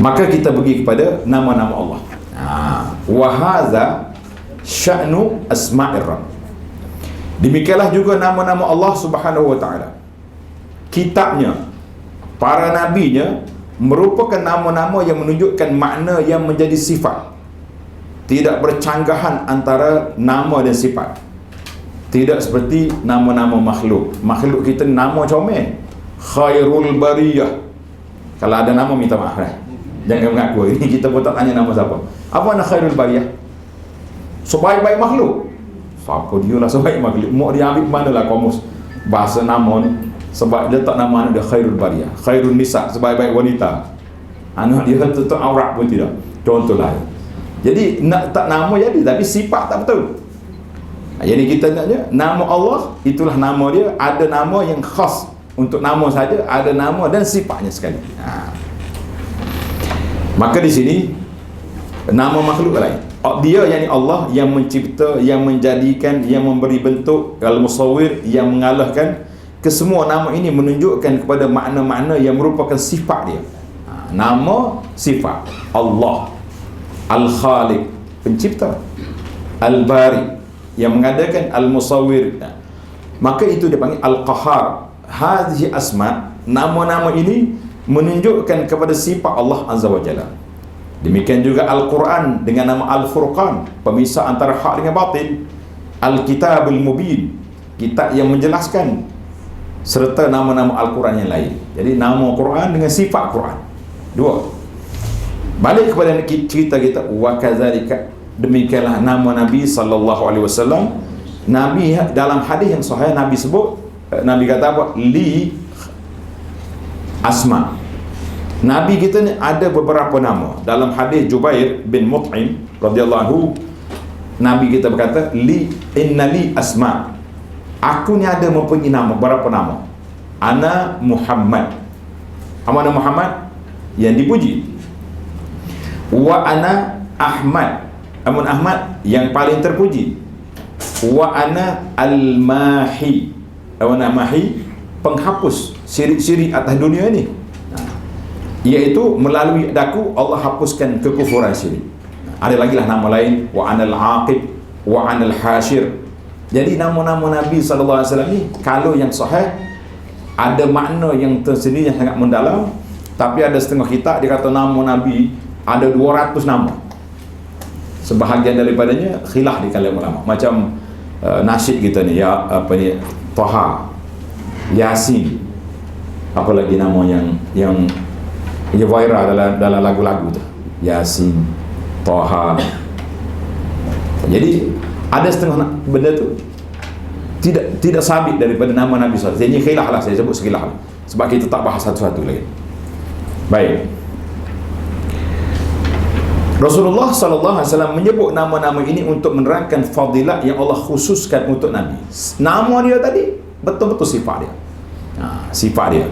Maka kita pergi kepada nama-nama Allah. Wa hadza sya'nu asma'ir Rabb. Demikianlah juga nama-nama Allah Subhanahu wa taala. Kitabnya, para nabinya merupakan nama-nama yang menunjukkan makna yang menjadi sifat. Tidak bercanggahan antara nama dan sifat. Tidak seperti nama-nama makhluk. Makhluk kita nama comel. Khairul Bariyah. Kalau ada nama minta maaf lah. Jangan mengaku. Ini kita pun tak tanya nama siapa. Apa nama Khairul Bariyah? Sebaik-baik makhluk. Siapa dia lah sebaik makhluk? Mau dia ambil mana lah komus bahasa nama ni. Sebab dia tak nama anak dia Khairul Bariyah. Khairul Nisa, sebaik-baik wanita. Anak dia tutup aurat pun tidak. Contoh lain. Jadi nak tak nama jadi, tapi sifat tak betul. Jadi kita naknya nama Allah, itulah nama dia. Ada nama yang khas untuk nama saja, ada nama dan sifatnya sekali. Maka di sini nama makhluk lain. Dia yakni Allah yang mencipta, yang menjadikan, yang memberi bentuk, al-musawwir, yang mengalahkan. Kesemua nama ini menunjukkan kepada makna-makna yang merupakan sifat dia. Nama sifat Allah, Al-Khaliq, pencipta, Al-Bari, yang mengadakan, Al-Musawwir. Maka itu dipanggil Al-Qahar. Hadhihi asma, nama-nama ini menunjukkan kepada sifat Allah Azza wa Jalla. Demikian juga Al-Quran dengan nama Al-Furqan, pemisah antara hak dengan batil. Al-Kitabul Mubin, kitab yang menjelaskan, serta nama-nama Al-Quran yang lain. Jadi nama Quran dengan sifat Quran. Dua. Balik kepada cerita kita, wa kadzalika, demikianlah nama Nabi sallallahu alaihi wasallam. Nabi dalam hadis yang sahih Nabi sebut, Nabi kata apa? Li asma. Nabi kita ni ada beberapa nama. Dalam hadis Jubair bin Mut'im radhiyallahu anhu, Nabi kita berkata, li innali asma. Aku ni ada mempunyai nama, berapa nama? Ana Muhammad. Mana Muhammad? Yang dipuji. Wa ana Ahmad. Amun Ahmad yang paling terpuji. Wa ana al-mahi. Ana mahi, penghapus syirik-syirik atas dunia ni. Iaitu melalui daku Allah hapuskan kekufuran syirik. Ada lagi lah nama lain, wa anal aqib, wa anal hashir. Jadi nama-nama Nabi SAW ni, kalau yang sahih, ada makna yang tersendiri yang sangat mendalam. Tapi ada setengah kitab dia kata nama Nabi ada 200 nama. Sebahagian daripadanya khilaf di kalangan ulama. Macam nasyid kita ni, ya apa ni, Taha, Yasin, apa lagi nama yang viral dalam lagu-lagu tu, Yasin, Taha. Jadi ada setengah benda tu tidak sabit daripada nama Nabi SAW. Jadi khilaf lah, saya sebut sekhilaf lah. Sebab kita tak bahas satu-satu lagi. Baik. Rasulullah SAW menyebut nama-nama ini untuk menerangkan fadilat yang Allah khususkan untuk Nabi. Nama dia tadi betul-betul sifat dia. Sifat dia.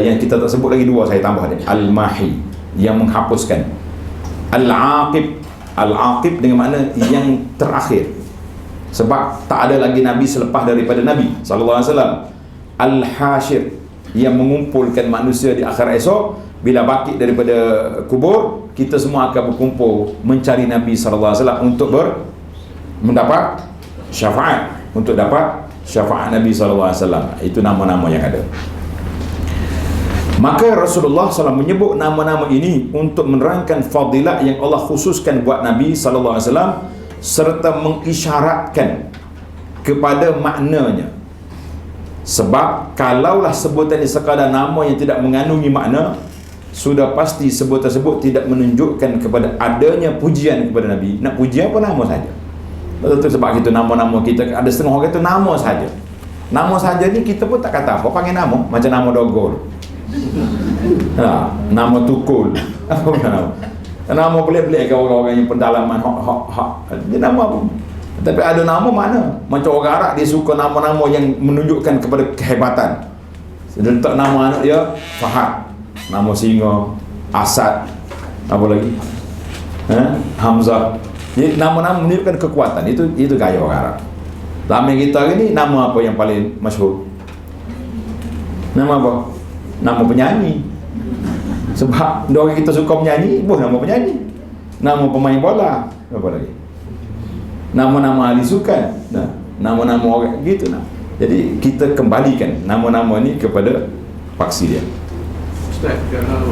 Yang kita tak sebut lagi dua, saya tambah dia. Al-Mahi, yang menghapuskan. Al-Aqib, Al-Aqib dengan makna yang terakhir. Sebab tak ada lagi Nabi selepas daripada Nabi SAW. Al-Hashir, yang mengumpulkan manusia di akhir esok. Bila bangkit daripada kubur, kita semua akan berkumpul mencari Nabi SAW untuk mendapat syafaat. Untuk dapat syafaat Nabi SAW. Itu nama-nama yang ada. Maka Rasulullah SAW menyebut nama-nama ini untuk menerangkan fadilat yang Allah khususkan buat Nabi SAW, serta mengisyaratkan kepada maknanya. Sebab kalaulah sebutan ini sekadar nama yang tidak mengandungi makna, sudah pasti sebutan tersebut tidak menunjukkan kepada adanya pujian kepada Nabi. Nak puji apa? Nama saja. Betul, sebab kita nama-nama kita, ada setengah orang kata nama saja. Nama saja ni kita pun tak kata apa, panggil nama. Macam nama Dogol, nama Tukul, nama boleh-boleh ke orang-orang yang pendalaman dia nama apa. Tapi ada nama mana? Macam orang Arab, dia suka nama-nama yang menunjukkan kepada kehebatan. Dia letak nama anak dia Fahad, nama singa, Asad, apa lagi, Hamzah. Jadi nama-nama menunjukkan kekuatan. Itu gaya orang Arab. Dalam kita ni, nama apa yang paling masyhur? Nama apa? Nama penyanyi. Sebab orang kita suka menyanyi, nama penyanyi. Nama pemain bola, apa lagi? Nama-nama ahli sukan. nama-nama orang gitu nah. Jadi kita kembalikan nama-nama ni kepada paksi dia. Ustaz, kalau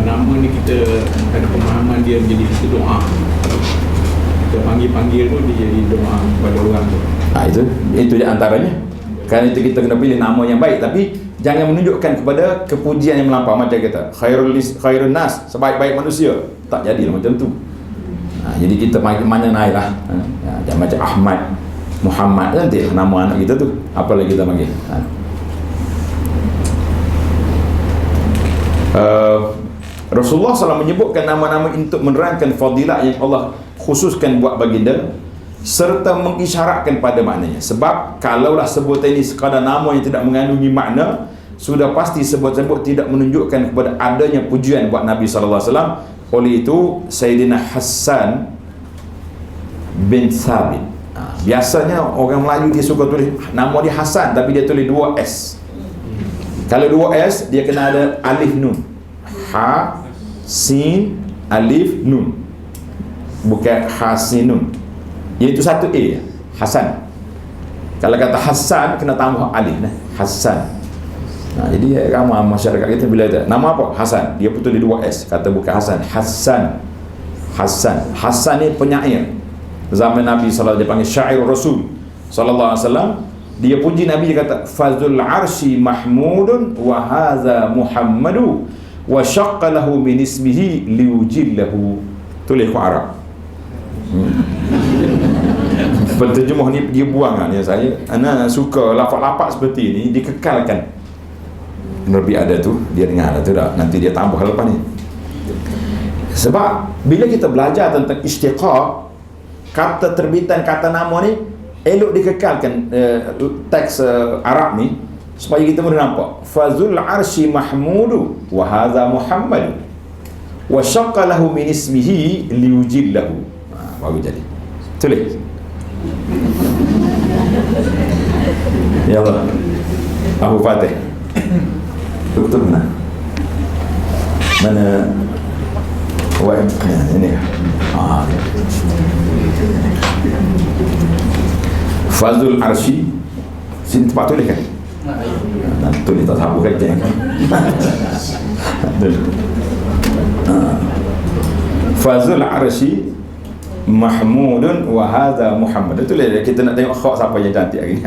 nama ni kita ada pemahaman dia menjadi kita doa, kita panggil-panggil tu dia jadi doa kepada orang tu. Itu di antaranya. Kerana itu kita kena pilih nama yang baik, tapi jangan menunjukkan kepada kepujian yang melampau. Macam kita khairun nas, sebaik-baik manusia, tak jadilah macam tu. Jadi kita mana naik lah. Jangan macam Ahmad, Muhammad, nanti nama anak kita tu apa lagi kita panggil. Rasulullah SAW menyebutkan nama-nama untuk menerangkan fadilah yang Allah khususkan buat baginda, serta mengisyaratkan pada maknanya. Sebab kalaulah sebutan ini sekadar nama yang tidak mengandungi makna, sudah pasti sebut-sebut tidak menunjukkan kepada adanya pujian buat Nabi SAW. Oleh itu Sayyidina Hassan bin Thabit, biasanya orang Melayu dia suka tulis nama dia Hassan tapi dia tulis 2 S. Kalau 2 S dia kena ada alif nun. Ha, sin, alif, nun, bukan hasinun, iaitu 1 A, Hasan. Kalau kata Hasan kena tambah alif, Hasan. Jadi ramai masyarakat kita bila kata nama apa? Hasan, dia betul di 2 S, kata bukan Hasan, Hasan. Hasan ni penyair zaman Nabi SAW, dia panggil syair Rasul SAW. Dia puji Nabi, dia kata fazul arshi mahmudun wa hadza muhammadu wa syaqqa lahu min ismihi liujillahu. Tulis ku Arab. Penterjemah ni dia buang kan, ya saya. Ana suka lafaz-lafaz seperti ni dikekalkan. Nabi ada tu, dia dengar tu dah. Nanti dia tambah lepas ni. Sebab bila kita belajar tentang istiqaq, kata terbitan kata nama ni elok dikekalkan teks Arab ni supaya kita boleh nampak fazul arshi mahmudu wa hadza muhammad wa syaqqa lahu min ismihi liujillahu. Baru jadi tulis. Ya Allah, Abu Fatih betul mana ini fazul arshi sini tempat tulis kan. Tulis tak sabu kacang kan. Fazul arshi mahmudun wa hadza muhammad. Tulis kita nak tengok khok siapa yang cantik hari ni.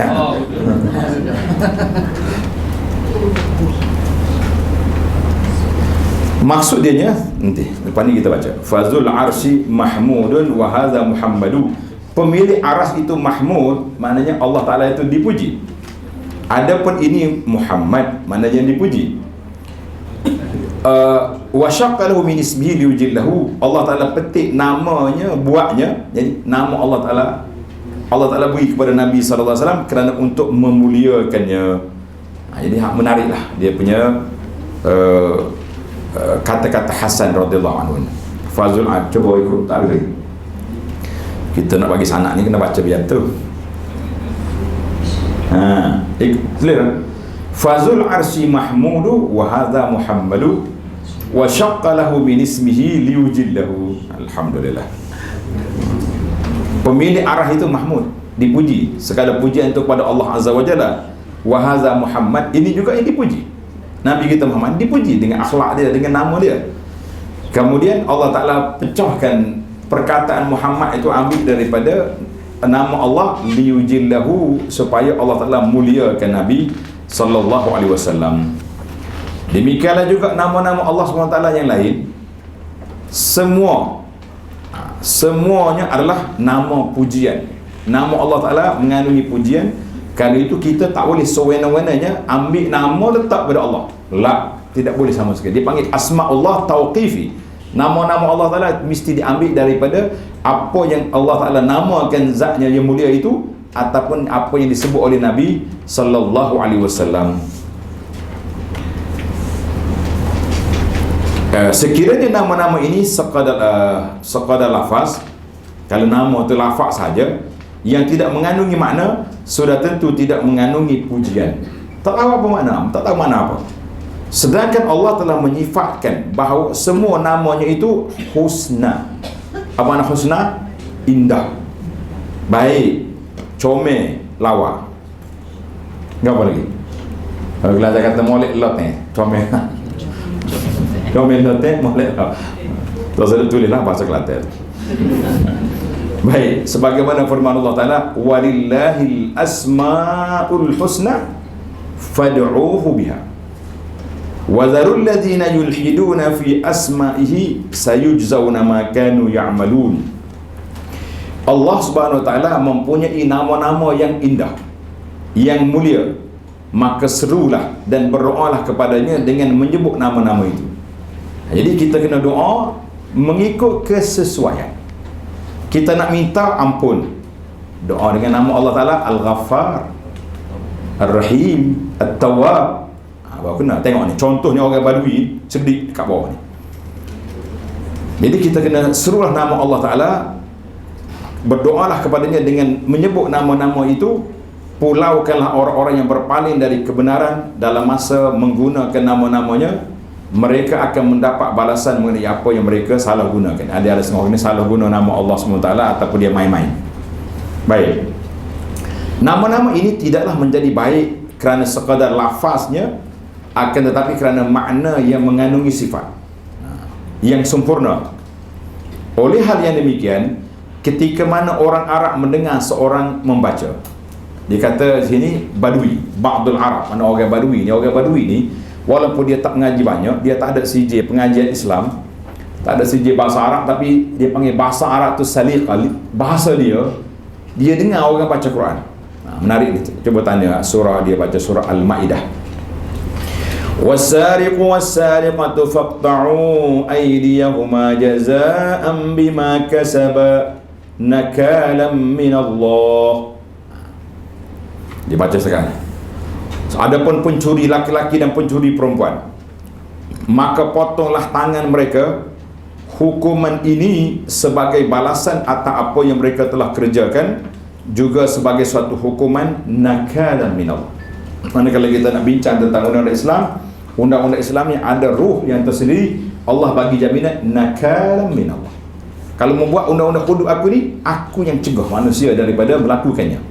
Maksud dia nanti lepas ni kita baca fazul arshi mahmudun wa hadza muhammadu. Pemilik aras itu Mahmud, maknanya Allah Ta'ala itu dipuji. Adapun ini Muhammad, maknanya yang dipuji. Wa syaqqa lahu min ismihi liujillahu. Allah Ta'ala petik namanya, buatnya. Jadi nama Allah Ta'ala beri kepada Nabi SAW kerana untuk memuliakannya. Jadi menariklah dia punya kata-kata Hasan radhiyallahu anhu. Fazul coba ikut tak lagi. Kita nak bagi sanak ni kena baca biar tu. Clear. Fazul arsi mahmudu wa hadza muhammadu wa syaqqa lahu min ismihi liujillahu. Alhamdulillah. Pemilik arah itu Mahmud, dipuji. Segala pujian itu kepada Allah Azza wa Jalla. Wa hadza Muhammad, ini juga yang dipuji. Nabi kita Muhammad dipuji dengan akhlak dia, dengan nama dia. Kemudian Allah Ta'ala pecahkan perkataan Muhammad itu, ambil daripada nama Allah liujillahu, supaya Allah Ta'ala muliakan Nabi sallallahu alaihi wasallam. Demikianlah juga nama-nama Allah SWT yang lain, semuanya adalah nama pujian. Nama Allah Ta'ala mengandungi pujian. Kerana itu kita tak boleh sewena-wenanya ambil nama letak pada Allah. Tidak boleh sama sekali. Dia panggil asma'ullah tauqifi. Nama-nama Allah Ta'ala mesti diambil daripada apa yang Allah Ta'ala namakan zatnya yang mulia itu, ataupun apa yang disebut oleh Nabi sallallahu alaihi wasallam. Sekiranya nama-nama ini sekadar lafaz, kalau nama itu lafaz saja yang tidak mengandungi makna, sudah tentu tidak mengandungi pujian. Tak tahu apa makna, tak tahu makna apa. Sedangkan Allah telah menyifatkan bahawa semua namanya itu husna. Apa makna husna? Indah, baik, comel lawa. Apa lagi? Kalau Kelantan kata molek lot comel. Comel lot molek lot. Terus ada tulislah bahasa Kelantan. Baik, sebagaimana firman Allah Ta'ala, walillahil asma'ul husna fad'uuhu biha wa dharul ladzina yulhiduna fi asma'ihi sayujzauna ma kanu ya'malun. Allah Subhanahu wa Ta'ala mempunyai nama-nama yang indah, yang mulia, maka serulah dan berdoalah kepadanya dengan menyebut nama-nama itu. Jadi kita kena doa mengikut kesesuaian. Kita nak minta ampun, doa dengan nama Allah Ta'ala Al-Ghaffar, Ar-Rahim, At-Tawwab. Baru kena tengok ni, contohnya orang Badui sedik kat bawah ni. Jadi kita kena serulah nama Allah Ta'ala, berdoalah kepadanya dengan menyebut nama-nama itu. Pulaukanlah orang-orang yang berpaling dari kebenaran dalam masa menggunakan nama-namanya. Mereka akan mendapat balasan mengenai apa yang mereka salah gunakan. Ada setengah orang ni salah guna nama Allah SWT ataupun dia main-main. Baik, nama-nama ini tidaklah menjadi baik kerana sekadar lafaznya, akan tetapi kerana makna yang mengandungi sifat yang sempurna. Oleh hal yang demikian, ketika mana orang Arab mendengar seorang membaca, dia kata sini Badui, Ba'dul Arab, mana orang Badui ni, orang Badui ni walaupun dia tak mengaji banyak, dia tak ada CJ pengajian Islam, tak ada CJ bahasa Arab, tapi dia panggil bahasa Arab tu saliqah, bahasa dia dengar orang baca Quran. Menarik ni. Cuba tanya surah dia baca surah Al-Maidah. Was-sariqu was-sariqatu faqta'u aydiyahuma jazaa'an bima kasaba nakalam min Allah. Dia baca sekarang. Adapun pencuri laki-laki dan pencuri perempuan, maka potonglah tangan mereka. Hukuman ini sebagai balasan atas apa yang mereka telah kerjakan, juga sebagai suatu hukuman nakalan minallah. Manakala kita nak bincang tentang undang-undang Islam, undang-undang Islam yang ada ruh yang tersendiri, Allah bagi jaminan nakalan minallah. Kalau membuat undang-undang hudud aku ni, aku yang cegah manusia daripada melakukannya.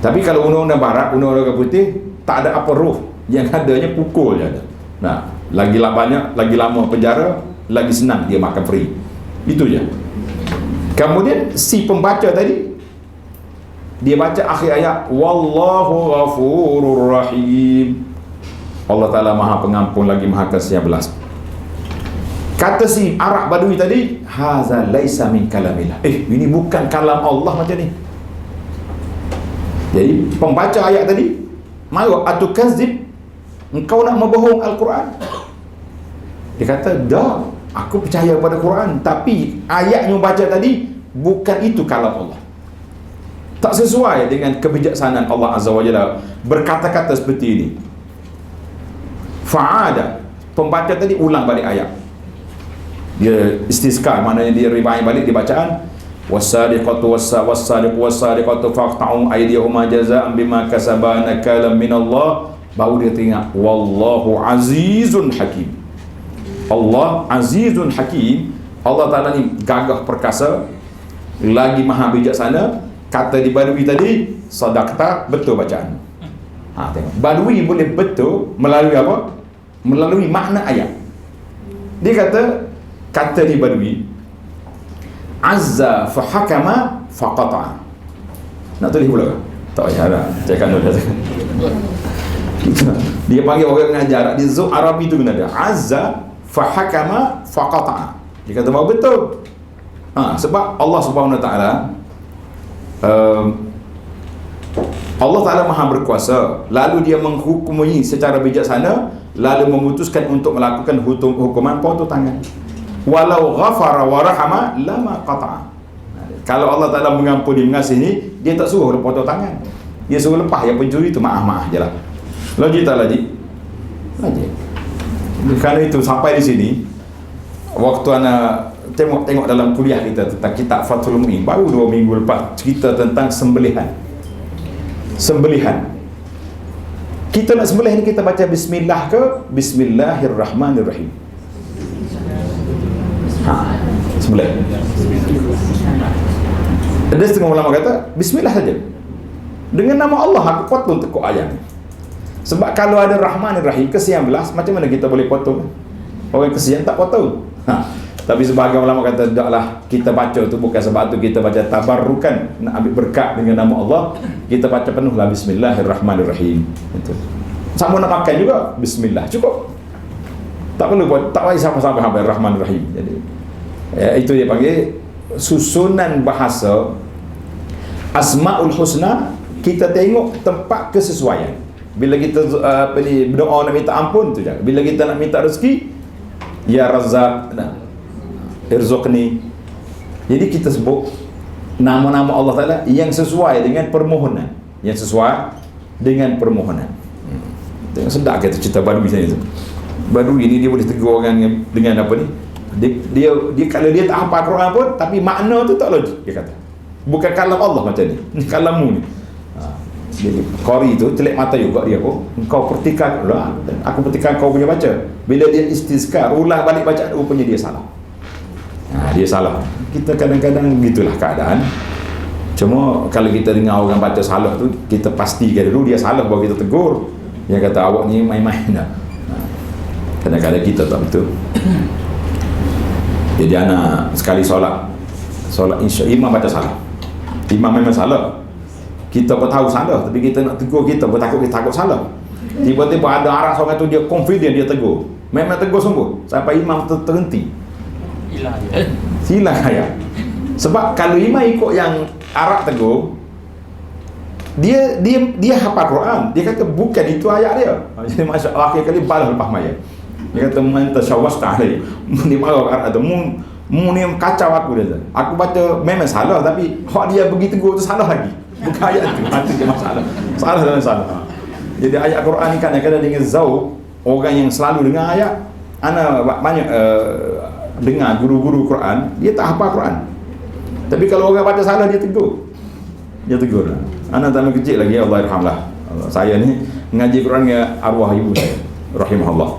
Tapi kalau undang-undang barat, undang-undang putih, tak ada apa ruh, yang adanya pukul je ada. Nah, lagi banyak, lagi lama penjara, lagi senang dia makan free. Itu je. Kemudian si pembaca tadi, dia baca akhir ayat, wallahu ghafurur rahim. Allah Ta'ala Maha Pengampun lagi Maha Kasih belas. Kata si Arab Badui tadi, haza laisa min kalamillah. Ini bukan kalam Allah macam ni. Jadi pembaca ayat tadi, malu atukazib, engkau nak membohong Al-Quran? Dia kata, dah, aku percaya pada Quran, tapi ayat yang baca tadi bukan itu kalam Allah. Tak sesuai dengan kebijaksanaan Allah Azza wa Jalla berkata-kata seperti ini. Fa'ada, pembaca tadi ulang balik ayat. Dia istisqa, maknanya dia ribai balik di bacaan. Was-sariqatu was-sariqu was-sariqatu faqta'u aydiyahuma jazaa'an bima kasaba nakalan minallah. Baru dia teringat, wallahu azizun hakim. Allah azizun hakim. Allah Ta'ala ni gagah perkasa, lagi maha bijaksana. Kata di Badui tadi, sadaqta, betul bacaan. Tengok, Badui boleh betul melalui apa? Melalui makna ayat. Dia kata di Badui, azza fahakama faqata'a. Nak tulis pula ke? Tak payah dah, cakap dulu. Dia panggil orang mengajar, dia zuk Arabi tu kena ada azza fahakama faqata'a. Dia kata bahawa betul. Sebab Allah Subhanahu Wa Ta'ala, Allah Ta'ala Maha berkuasa, lalu dia menghukumi secara bijaksana, lalu memutuskan untuk melakukan hukuman potong tangan. Walau ghafara wa rahama lama qata'a. Kalau Allah Ta'ala mengampuni, mengasihi, dia tak suruh potong tangan, dia suruh lepas yang pencuri itu, maaf je lah. Logik tak logik? Logik. Kerana itu sampai di sini, waktu anak tengok dalam kuliah kita tentang kitab Fathul Mu'in, baru 2 minggu lepas, cerita tentang sembelihan. Kita nak sembelih ni, kita baca bismillah ke bismillahirrahmanirrahim? Sembelih. Ada setengah ulama kata bismillah saja, dengan nama Allah aku potong tekuk ayam. Sebab kalau ada Rahman Rahim kesian belas, macam mana kita boleh potong? Orang kesian tak potong. Tapi sebahagian ulama kata taklah, kita baca tu bukan sebab tu kita baca tabarrukan, nak ambil berkat dengan nama Allah, kita baca penuhlah Bismillahirrahmanirrahim. Itu. Sama nak makan juga bismillah, cukup. Tak perlu buat, tak payah siapa-siapa habis Rahmanirrahim. Jadi itu dia panggil susunan bahasa Asmaul Husna. Kita tengok tempat kesesuaian. Bila kita berdoa nak minta ampun tu je. Bila kita nak minta rezeki, ya Razzaq, irzuqni. Jadi kita sebut nama-nama Allah Ta'ala yang sesuai dengan permohonan. Yang sesuai dengan permohonan. Tengok sedap kata cerita Badui sana tu. Badui ni dia boleh tegur orang dengan apa ni? Dia kalau dia tak hafal Quran pun, tapi makna tu tak logik, dia kata. Bukan kalam Allah macam ni. Ni kalammu ni. Jadi qari tu telik mata juga dia pun. Engkau pertikan lah, aku pertikan kau punya baca. Bila dia istizkar, ulang balik bacaan, rupanya dia salah. Dia salah. Kita kadang-kadang begitulah keadaan. Cuma kalau kita dengar orang baca salah tu, kita pastikan dulu dia salah baru kita tegur. Dia kata awak ni main-main dah. Kadang-kadang kita tak betul. Jadi anak sekali solat insya imam baca salah. Imam memang salah. Kita pun tahu salah, tapi kita nak tegur, kita pun takut salah. Tiba-tiba ada arah seorang tu, dia confident, dia tegur. Memang tegur sungguh. Sampai imam terhenti. Hilang ayat. Sebab kalau imam ikut yang arah tegur, dia hafal Quran. Dia kata bukan itu ayat dia. Jadi masya-Allah akhir kali balas lepas maya. Dia kata man tasyawwasta alai. Ni marah arah tu. Mu ni kacau aku dia. Aku baca memang salah, tapi hak dia pergi tegur tu salah lagi. Bukan ayat tu, itu dia masalah. Salah dalam salah. Jadi ayat Quran ni kadang-kadang dengan zauq, orang yang selalu dengar ayat, ana banyak dengar guru-guru Quran, dia tak hafal Quran. Tapi kalau orang baca salah, dia tegur. Dia tegur. Ana zaman kecil lagi, Allah yarhamlah. Saya ni mengaji Quran dengan arwah ibu saya, rahimahullah.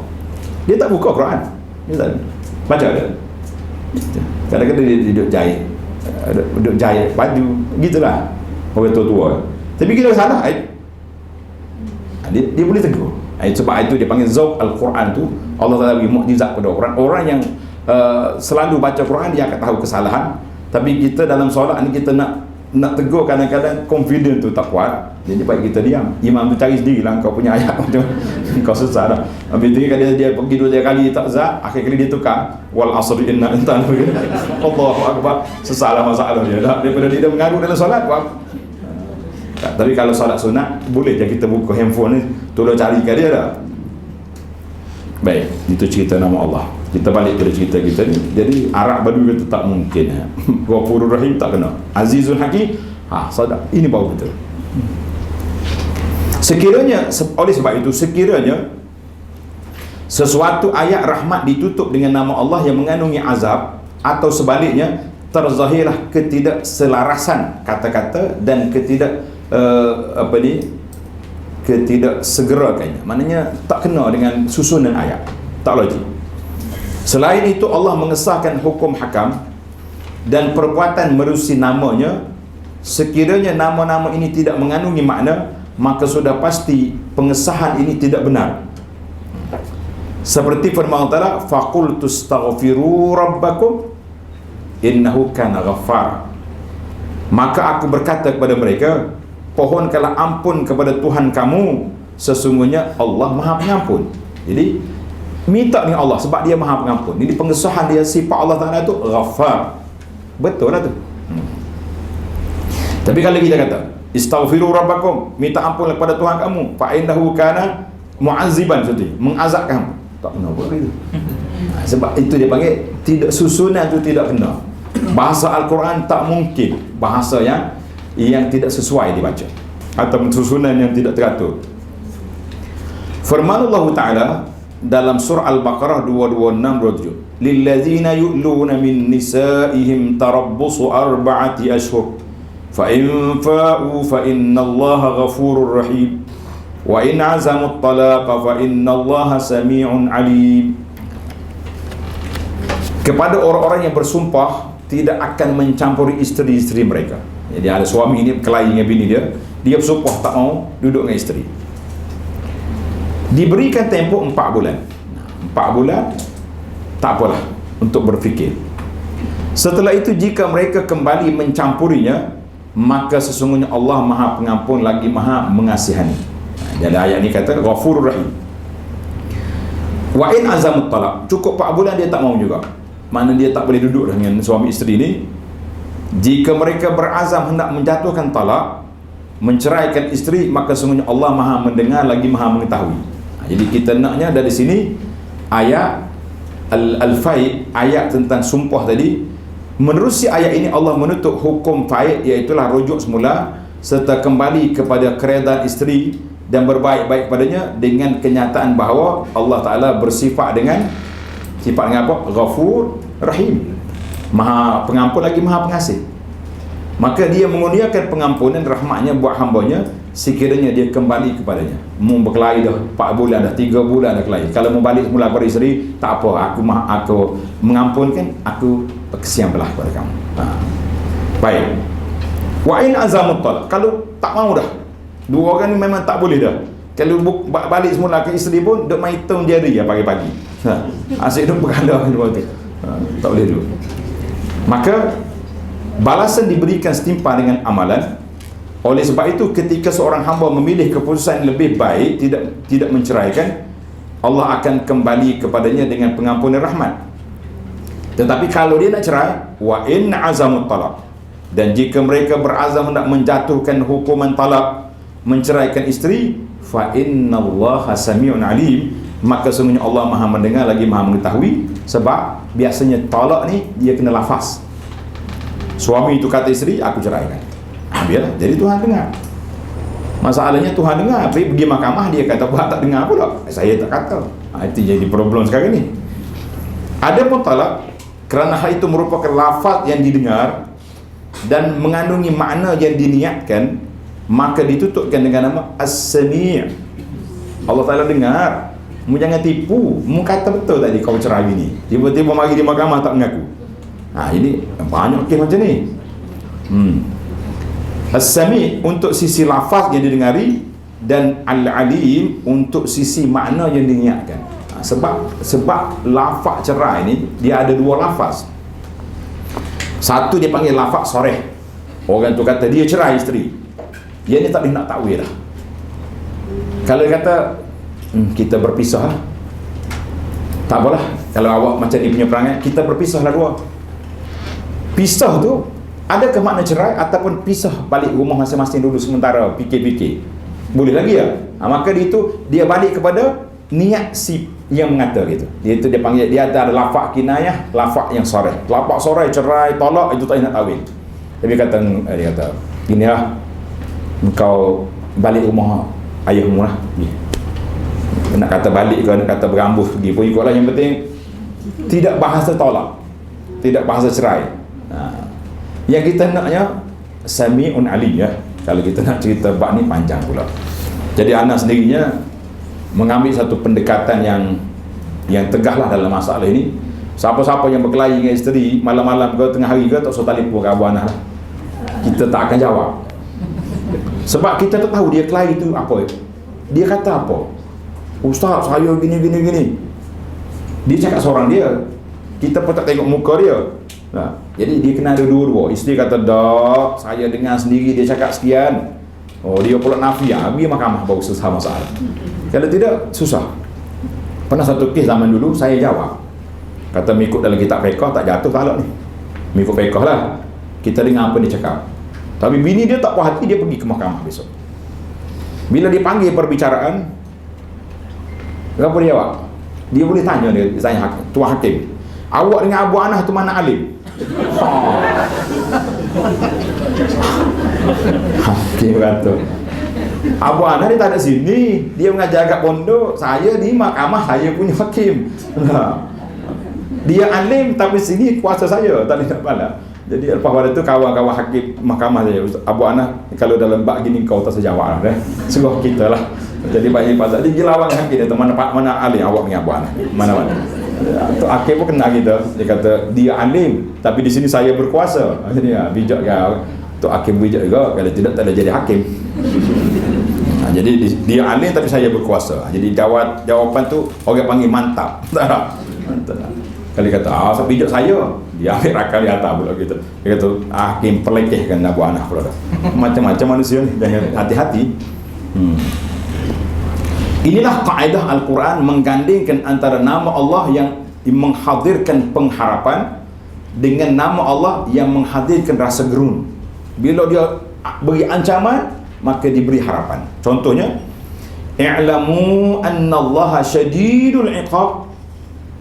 Dia tak buka Quran. Dia tak baca dia. Kadang-kadang dia duduk jahit baju, gitulah. Orang tua-tua. Tapi kita salah, dia boleh tegur. Sebab itu dia panggil zauq al-Quran tu. Allah Ta'ala bagi mukjizat pada Quran. Orang yang selalu baca Quran, dia akan tahu kesalahan. Tapi kita dalam solat ni, kita nak tegur, kadang-kadang confident tu tak kuat. Jadi baik kita diam. Imam tu cari sendiri lah, kau punya ayat macam kau susah dah. Habis tu dia pergi 2-3 kali tak zat, akhir kali dia tukar wal asri inna intan. Allahu akbar. Sesalah masalah dia dah. Daripada dia mengaku dalam solat, tapi kalau solat sunat, boleh je kita buka handphone ni, tolong carikan dia dah. Baik, itu cerita nama Allah. Kita balik pada cerita kita ni. Jadi Arab Badui kata tak mungkin. Ghafurur Rahim tak kena. Azizun Hakim, sadaq. Ini baru betul. Sekiranya, oleh sebab itu, sekiranya sesuatu ayat rahmat ditutup dengan nama Allah yang mengandungi azab, atau sebaliknya terzahirlah ketidakselarasan kata-kata dan ketidaksegerakannya. Maknanya tak kena dengan susunan ayat, tak logik. Selain itu, Allah mengesahkan hukum hakam dan perbuatan merusi namanya. Sekiranya nama-nama ini tidak mengandungi makna, maka sudah pasti pengesahan ini tidak benar. Seperti firman Allah, faqultu astaghfiru rabbakum innahu kana ghaffar. Maka aku berkata kepada mereka, pohonkanlah ampun kepada Tuhan kamu, sesungguhnya Allah Maha Pengampun. Jadi minta dengan Allah sebab dia Maha Pengampun. Jadi pengesahan dia sifat Allah Ta'ala tu Ghaffar. Betul lah tu. Tapi kalau kita kata istaghfiru rabbakum, minta ampun kepada Tuhan kamu, fa innahu kana mu'azziban, mengazab kamu. Tak kena buat itu. Sebab itu dia panggil tidak, susunan tu tidak kena. Bahasa Al-Quran tak mungkin bahasa yang tidak sesuai dibaca, atau susunan yang tidak teratur. Firman Allah Ta'ala dalam surah Al-Baqarah 226-27, lillazina yu'luna min nisa'ihim tarabbusu 4 ashhur fa in fa'u fa innallaha ghafurur rahim wa in azamu at-talaqa fa innallaha sami'un alim. Kepada orang-orang yang bersumpah tidak akan mencampuri isteri-isteri mereka. Jadi ada suami ni berkelahi dengan bini dia, dia bersumpah tak mau duduk dengan isteri. Diberikan tempoh 4 bulan. 4 bulan tak apalah untuk berfikir. Setelah itu jika mereka kembali mencampurinya, maka sesungguhnya Allah Maha Pengampun lagi Maha Mengasihani. Jadi ayat ni kata Ghafurur Rahim. Wa in azamut talaq, cukup 4 bulan dia tak mau juga. Mana dia tak boleh duduk dengan suami isteri ni. Jika mereka berazam hendak menjatuhkan talak, menceraikan isteri, maka sesungguhnya Allah Maha mendengar lagi Maha mengetahui. Jadi kita naknya dari sini ayat Al-Fai, ayat tentang sumpah tadi, menerusi ayat ini Allah menutup hukum faid, iaitulah rujuk semula serta kembali kepada keredaan isteri dan berbaik-baik padanya, dengan kenyataan bahawa Allah Ta'ala bersifat dengan sifat dengan apa? Ghafur Rahim, Maha Pengampun lagi Maha Pengasih. Maka dia mengurniakan pengampunan rahmatnya buat hambanya sekiranya dia kembali kepadanya. Mu berkelahi dah 4 bulan dah, 3 bulan dah kelahi, kalau mau balik semula kepada isteri, tak apa, aku mengampunkan, aku kesian belah kepada kamu. Baik. Wa in azamut talaq, kalau tak mau dah, dua orang ni memang tak boleh dah, kalau balik semula ke isteri pun duk main hitung jari ya pagi-pagi, asyik duk bergalau dua tu, tak boleh dulu. Maka balasan diberikan setimpal dengan amalan. Oleh sebab itu ketika seorang hamba memilih keputusan lebih baik, tidak menceraikan, Allah akan kembali kepadanya dengan pengampunan rahmat. Tetapi kalau dia nak cerai, wa in azamut talaq, dan jika mereka berazam hendak menjatuhkan hukuman talak, menceraikan isteri, fa innallaha sami'un alim, maka sesungguhnya Allah Maha mendengar lagi Maha mengetahui. Sebab biasanya talak ni dia kena lafaz. Suami itu kata isteri, aku ceraikan, biarlah, jadi Tuhan dengar. Masalahnya Tuhan dengar, pergi mahkamah dia kata buat tak dengar pula, saya tak kata. Itu jadi problem sekarang ni. Ada pun talak kerana hal itu merupakan lafaz yang didengar dan mengandungi makna yang diniatkan, maka ditutupkan dengan nama As-Sami'. Allah Ta'ala dengar. Mu jangan tipu, mu kata betul tadi kau cerai bini, tiba-tiba mari di mahkamah tak mengaku. Ini banyak kes macam ni. As-Sami' untuk sisi lafaz yang didengari, dan Al-Alim untuk sisi makna yang diniatkan. Sebab lafaz cerai ni dia ada 2 lafaz. Satu dia panggil lafaz soreh, orang tu kata dia cerai isteri, dia ni tak boleh nak takwil dah. Kalau dia kata kita berpisah lah, tak apalah, kalau awak macam ni punya perangai, kita berpisah lah dua. Pisah tu adakah makna cerai ataupun pisah balik rumah masing-masing dulu sementara, fikir-fikir, boleh lagi ya. Maka dia balik kepada niat si yang mengata gitu. Dia panggil, dia ada lafaz kinayah, lafaz yang soreh. Lafaz soreh cerai, tolak, itu tak nak tawil. Tapi dia kata gini lah, engkau balik rumah ayahmu lah. Nak kata balik ke, nak kata berambus pergi pun ikutlah, yang penting tidak bahasa tolak, tidak bahasa cerai. Yang kita naknya Sami'un Alim ya. Kalau kita nak cerita bab ni panjang pula. Jadi anak sendirinya mengambil satu pendekatan yang tegahlah dalam masalah ini. Siapa-siapa yang berkelahi dengan isteri malam-malam ke tengah hari ke, tak usah telefon ke Abu Anas lah, kita tak akan jawab. Sebab kita tak tahu dia kelahi tu apa. Dia kata apa? Ustaz, saya gini. Dia cakap seorang dia, kita pun tak tengok muka dia. Jadi dia kena ada dua-dua. Isteri kata, "Dak, saya dengar sendiri dia cakap sekian." Oh, dia pula nafi, pergi mahkamah baru selesai masalah. Kalau tidak, susah. Pernah satu kes zaman dulu, saya jawab. Kata mengikut dalam kitab fiqh tak jatuh talak ni. Mengikut fiqh lah. Kita dengar apa dia cakap. Tapi bini dia tak puas hati, dia pergi ke mahkamah besok. Bila dia panggil perbicaraan, apa dia jawab? Dia boleh tanya dia, tanya tuan hakim, awak dengan Abu Anas tu mana alim? Hakim kata, Abu Anas dia tak ada sini, dia mengajar kat pondok, saya di mahkamah, saya punya hakim. Dia alim tapi sini kuasa saya, tak boleh nak balas. Jadi lepas pada tu kawan-kawan hakim mahkamah saya, Abu Anas kalau dalam bab gini kau tak sejawab lah, suruh kita lah. Jadi banyak pasal dia lawan hakim dia, mana alim awak dengan Abu Anas, mana-mana. Tu hakim pun kena kita, dia kata dia alim tapi di sini saya berkuasa. Jadi bijak kau. Tok hakim bijak juga, kalau tidak tak boleh jadi hakim. Jadi dia alim tapi saya berkuasa. Jadi jawapan tu orang panggil mantap. Mantap. Kali kata, saya bijak saya, dia ambil rakam di atas pula gitu. Dia kata, hakim pelekehkan abu anak pula. Macam-macam manusia ni, jangan hati-hati. Inilah kaedah Al-Quran menggandingkan antara nama Allah yang menghadirkan pengharapan dengan nama Allah yang menghadirkan rasa gerun. Bila dia beri ancaman, maka diberi harapan. Contohnya, i'lamu annallaha syadidul iqab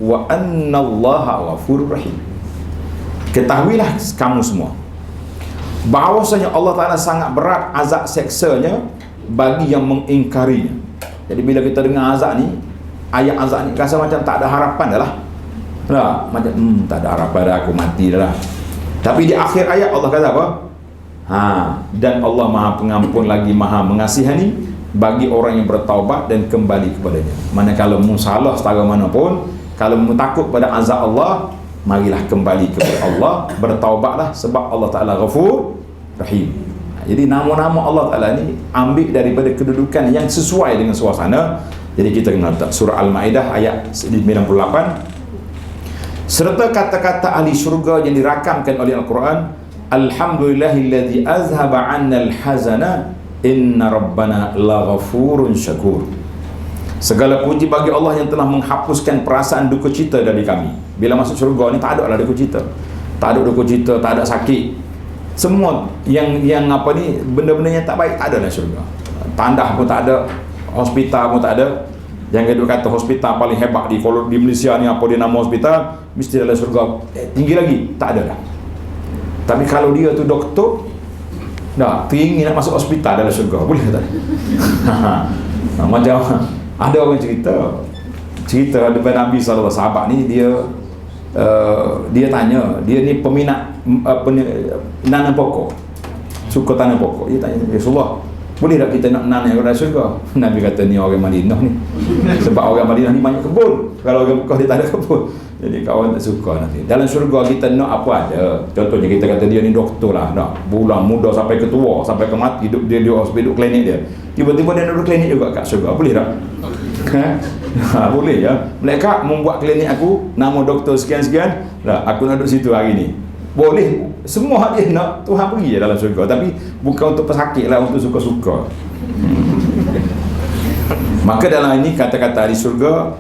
wa annallaha ghafurur rahim. Ketahuilah kamu semua bahawasanya Allah Ta'ala sangat berat azab seksanya bagi yang mengingkarinya. Jadi bila kita dengar azab ni, ayat azab ni, rasa macam tak ada harapan dah lah. Macam tak ada harapan dah, aku mati dah lah. Tapi di akhir ayat Allah kata apa? Dan Allah Maha Pengampun lagi Maha Mengasihani bagi orang yang bertaubat dan kembali kepadanya. Manakala mu salah setara manapun, kalau mu takut pada azab Allah, marilah kembali kepada Allah, bertaubatlah sebab Allah Ta'ala Ghafur Rahim. Jadi nama-nama Allah Ta'ala ni ambil daripada kedudukan yang sesuai dengan suasana. Jadi kita kena letak surah Al-Ma'idah ayat 98, serta kata-kata ahli syurga yang dirakamkan oleh Al-Quran. Alhamdulillahilladzi azhaba 'annal hazana inna rabbana laghafurun syakur. Segala puji bagi Allah yang telah menghapuskan perasaan duka cita dari kami. Bila masuk syurga ni tak ada lah duka cita. Tak ada duka cita, tak ada sakit. Semua yang apa ni, benda-benda yang tak baik tak ada dalam syurga. Tandah pun tak ada, hospital pun tak ada. Jangan duk kata hospital paling hebat di Malaysia ni apa dia nama hospital, mesti dalam syurga tinggi lagi, tak ada dah. Tapi kalau dia tu doktor, dah teringin nak masuk hospital dalam syurga, boleh tak? Macam ada orang cerita depan Nabi SAW, sahabat ni dia tanya, dia ni peminat nanam pokok, suka tanam pokok. Dia tanya, Rasulullah, boleh tak kita nak nanam dalam syurga? Nabi kata, ni orang Madinah ni, sebab orang Madinah ni banyak kebun. Kalau orang Mekah dia tak ada kebun, jadi kawan tak suka nanti. Dalam syurga kita nak apa ada. Contohnya kita kata dia ni doktor lah, nak bulan muda sampai ke tua, sampai ke mati, hidup dia di hospital, klinik dia. Tiba-tiba dia duduk klinik juga kat syurga, boleh tak? Boleh ya. Mereka membuat klinik aku, nama doktor sekian-sekian, aku nak duduk situ hari ni. Boleh. Semua dia nak, Tuhan beri je dalam syurga. Tapi bukan untuk pesakit lah, untuk suka-suka. Maka dalam ini kata-kata di syurga,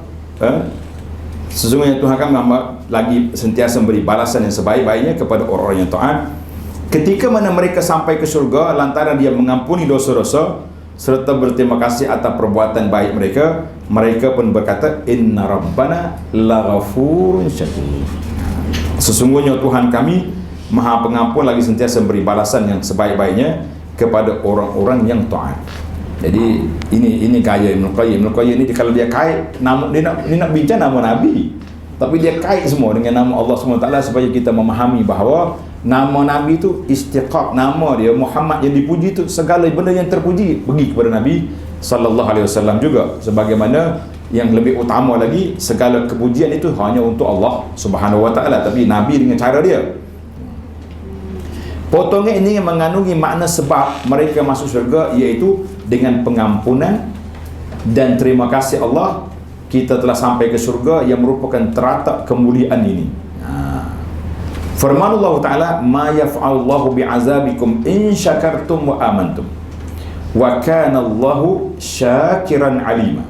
sesungguhnya Tuhan kami lagi sentiasa memberi balasan yang sebaik-baiknya kepada orang-orang yang taat. Ketika mana mereka sampai ke syurga lantaran dia mengampuni dosa-dosa serta berterima kasih atas perbuatan baik mereka, mereka pun berkata, inna rabbana laghafurun syakur. Sesungguhnya Tuhan kami Maha Pengampun lagi sentiasa memberi balasan yang sebaik-baiknya kepada orang-orang yang taat. Jadi ini gaya Ibn Qayyim ni, kalau dia kait nama, dia nak bincang nama Nabi, tapi dia kait semua dengan nama Allah SWT supaya kita memahami bahawa nama Nabi itu istiqaq, nama dia Muhammad yang dipuji itu, segala benda yang terpuji pergi kepada Nabi SAW juga. Sebagaimana yang lebih utama lagi, segala kepujian itu hanya untuk Allah SWT, tapi Nabi dengan cara dia. Potongan ini yang mengandungi makna sebab mereka masuk syurga, iaitu dengan pengampunan dan terima kasih Allah kita telah sampai ke syurga yang merupakan teratak kemuliaan ini. Firman Allah Ta'ala, ma yaf'alullahu bi'azabikum in syakartum wa amantum wa kana Allahu syakiran alima.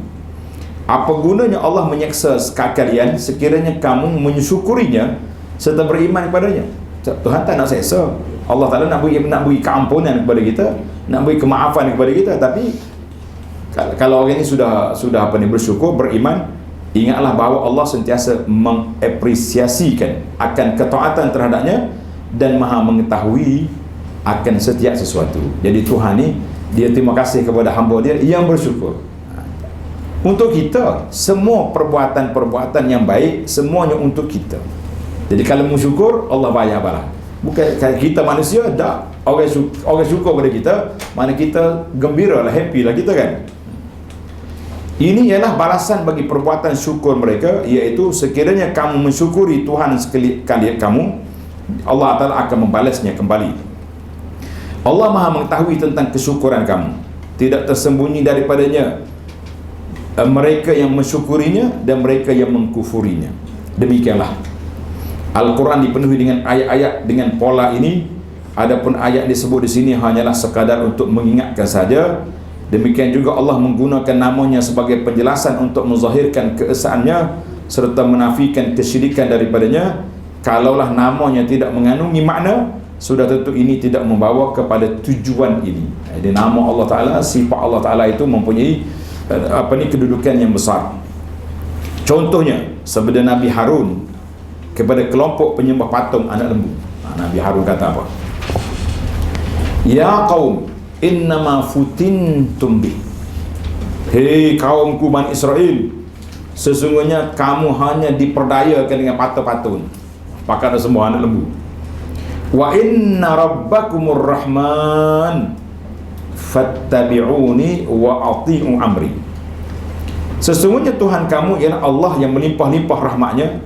Apa gunanya Allah menyeksa kalian sekiranya kamu mensyukurinya serta beriman kepadanya? Tuhan tak nak seksa. Allah Ta'ala nak beri keampunan kepada kita, nak beri kemaafan kepada kita. Tapi kalau orang ini sudah bersyukur, beriman, ingatlah bahawa Allah sentiasa mengapresiasikan akan ketaatan terhadapnya dan Maha mengetahui akan setiap sesuatu. Jadi Tuhan ni, dia terima kasih kepada hamba dia yang bersyukur. Untuk kita, semua perbuatan-perbuatan yang baik semuanya untuk kita. Jadi kalau bersyukur, Allah bayar balas. Bukan kita manusia, dah orang syukur pada kita, mana kita gembira lah, happy lah kita kan. Ini ialah balasan bagi perbuatan syukur mereka, iaitu sekiranya kamu mensyukuri Tuhan sekalian kamu, Allah Ta'ala akan membalasnya kembali. Allah Maha mengetahui tentang kesyukuran kamu, tidak tersembunyi daripadanya mereka yang mensyukurinya dan mereka yang mengkufurinya. Demikianlah Al-Quran dipenuhi dengan ayat-ayat dengan pola ini. Adapun ayat disebut di sini hanyalah sekadar untuk mengingatkan saja. Demikian juga Allah menggunakan namanya sebagai penjelasan untuk menzahirkan keesaannya serta menafikan kesyirikan daripadanya. Kalaulah namanya tidak mengandungi makna, sudah tentu ini tidak membawa kepada tujuan ini. Jadi nama Allah Ta'ala, sifat Allah Ta'ala itu mempunyai kedudukan yang besar. Contohnya sabda Nabi Harun kepada kelompok penyembah patung anak lembu. Nabi Harun kata apa? Ya qaum innama futintum bi. Hei kaumku Bani Israel, sesungguhnya kamu hanya diperdayakan dengan patung-patung, pakai semua anak lembu. Wa inna rabbakumur rahman fattabi'uni wa ati'u amri. Sesungguhnya Tuhan kamu ialah Allah yang melimpah-limpah rahmatnya,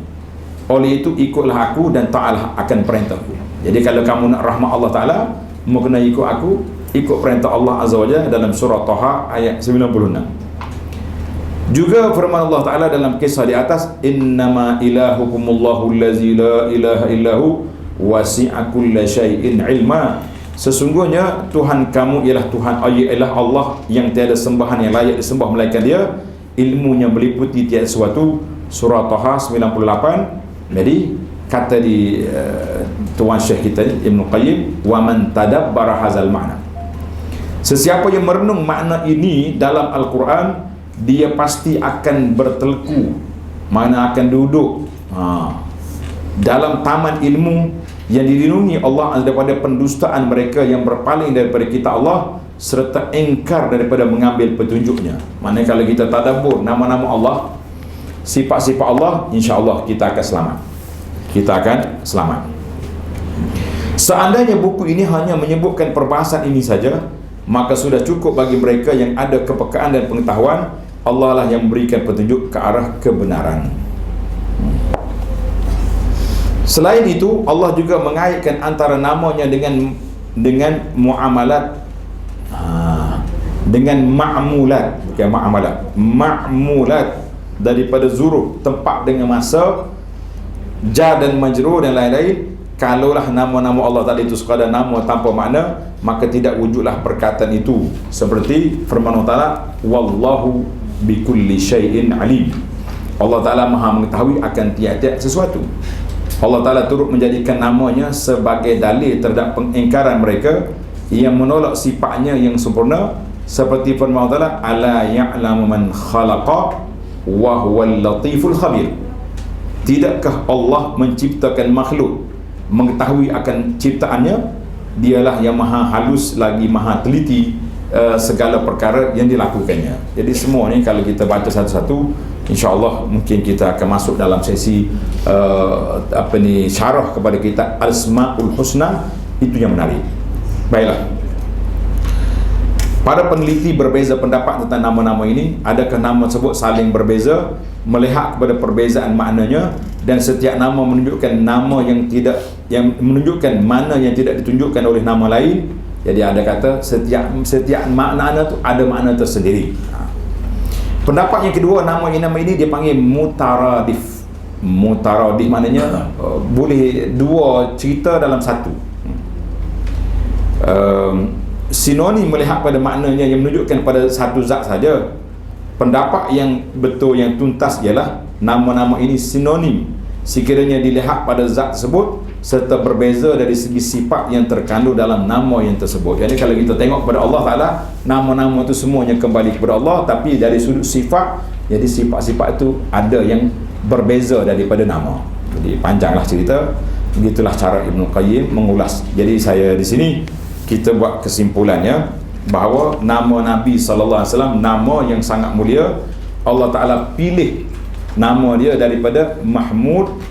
oleh itu ikutlah aku dan taatlah akan perintahku. Jadi kalau kamu nak rahmat Allah Ta'ala, kena ikut aku, ikut perintah Allah Azza wa Jalla dalam surah Taha ayat 96. Juga firman Allah Ta'ala dalam kisah di atas, innama ilahukumullahu allazi la ilaha illahu wasi'a kulla syai'in ilma. Sesungguhnya Tuhan kamu ialah Tuhan, ialah Allah yang tiada sembahan yang layak disembah melainkan Dia, ilmunya meliputi tiada sesuatu. Surah Taha 98. Jadi kata di Tuan Syekh kita Ibn Qayyim, wa man tadabbara hazal ma'na, sesiapa yang merenung makna ini dalam Al-Quran, dia pasti akan bertelku, mana akan duduk dalam taman ilmu yang dilindungi Allah daripada pendustaan mereka yang berpaling daripada kita Allah serta engkar daripada mengambil petunjuknya. Maknanya kalau kita tadabbur nama-nama Allah, sifat-sifat Allah, insya-Allah kita akan selamat. Kita akan selamat. Seandainya buku ini hanya menyebutkan perbahasan ini saja, maka sudah cukup bagi mereka yang ada kepekaan dan pengetahuan. Allah lah yang memberikan petunjuk ke arah kebenaran. Selain itu, Allah juga mengaitkan antara namanya dengan muamalat, dengan ma'mulat, bukan ma'amalat, ma'mulat daripada zuruf, tempat dengan masa, jar dan majrur dan lain-lain. Kalaulah nama-nama Allah tadi itu sekadar nama tanpa makna, maka tidak wujudlah perkataan itu. Seperti firman Allah Ta'ala, wallahu bikulli syai'in alim. Allah Ta'ala maha mengetahui akan tiap-tiap sesuatu. Allah Ta'ala turut menjadikan namanya sebagai dalil terhadap pengingkaran mereka yang menolak sifatnya yang sempurna. Seperti firman Allah Ta'ala, ala ya'lamu man khalaqa wa huwal latiful khabir. Tidakkah Allah menciptakan makhluk, mengetahui akan ciptaannya? Dialah yang maha halus lagi maha teliti segala perkara yang dilakukannya. Jadi semua ni kalau kita baca satu-satu, insya-Allah mungkin kita akan masuk dalam sesi syarah kepada kitab Asmaul Husna. Itu yang menarik. Baiklah, para peneliti berbeza pendapat tentang nama-nama ini. Adakah nama tersebut saling berbeza melihat kepada perbezaan maknanya, dan setiap nama menunjukkan nama yang menunjukkan mana yang tidak ditunjukkan oleh nama lain. Jadi ada kata setiap makna tu ada makna tersendiri. Pendapat yang kedua, nama ini dia panggil mutaradif. Mutaradif maknanya boleh dua cerita dalam satu. Sinonim melihat pada maknanya yang menunjukkan pada satu zat saja. Pendapat yang betul yang tuntas ialah nama-nama ini sinonim sekiranya dilihat pada zat tersebut serta berbeza dari segi sifat yang terkandung dalam nama yang tersebut. Jadi kalau kita tengok kepada Allah Ta'ala, nama-nama itu semuanya kembali kepada Allah, tapi dari sudut sifat, jadi sifat-sifat itu ada yang berbeza daripada nama. Jadi panjanglah cerita. Begitulah cara Ibn Qayyim mengulas. Jadi saya di sini kita buat kesimpulannya bahawa nama Nabi SAW nama yang sangat mulia. Allah Ta'ala pilih nama dia daripada Mahmud,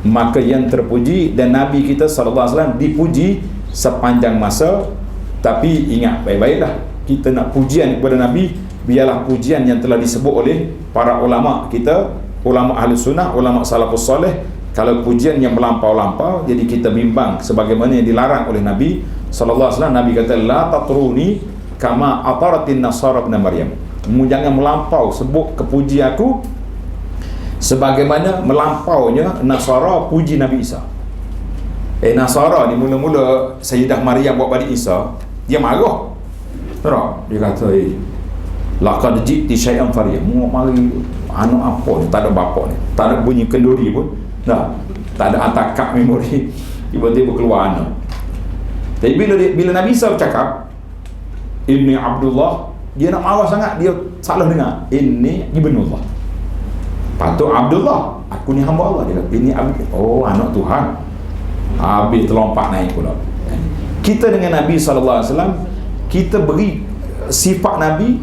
maka yang terpuji, dan Nabi kita SAW dipuji sepanjang masa. Tapi ingat baik-baiklah, kita nak pujian kepada Nabi, biarlah pujian yang telah disebut oleh para ulama kita, ulama ahli sunnah, ulama salafus soleh. Kalau pujian yang melampau-lampau, jadi kita bimbang sebagaimana yang dilarang oleh Nabi sallallahu alaihi wasallam, Nabi kata la tatruni kama ataratin nasara ibn Maryam. Mu jangan melampau sebut kepuji aku sebagaimana melampaunya Nasara puji Nabi Isa. Nasara ni mula-mula Sayyidah Maryam buat balik Isa, dia marah. Dia kata, laqad ji'ti syai'an fariya. Mu mari anak apa ni, tak ada bapa ni, tak ada bunyi kenduri pun. Tak ada atakak memori. Tiba-tiba keluar anak. Tapi bila Nabi Isa bercakap Inni Abdullah, dia nak marah sangat, dia salah dengar. Inni Ibnullah. Patut Abdullah, aku ni hamba Allah. Dia kata, ini oh, anak Tuhan. Habis terlompat naik pula. Kita dengan Nabi SAW, kita beri sifat Nabi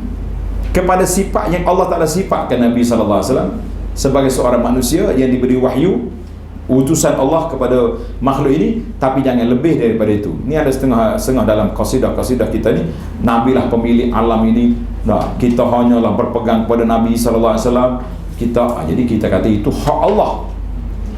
kepada sifat yang Allah Ta'ala sifatkan Nabi SAW sebagai seorang manusia yang diberi wahyu, utusan Allah kepada makhluk ini, tapi jangan lebih daripada itu. Ini ada setengah dalam qasidah-qasidah kita ni, Nabilah pemilik alam ini. Kita hanyalah berpegang kepada Nabi SAW. Jadi kita kata itu hak Allah,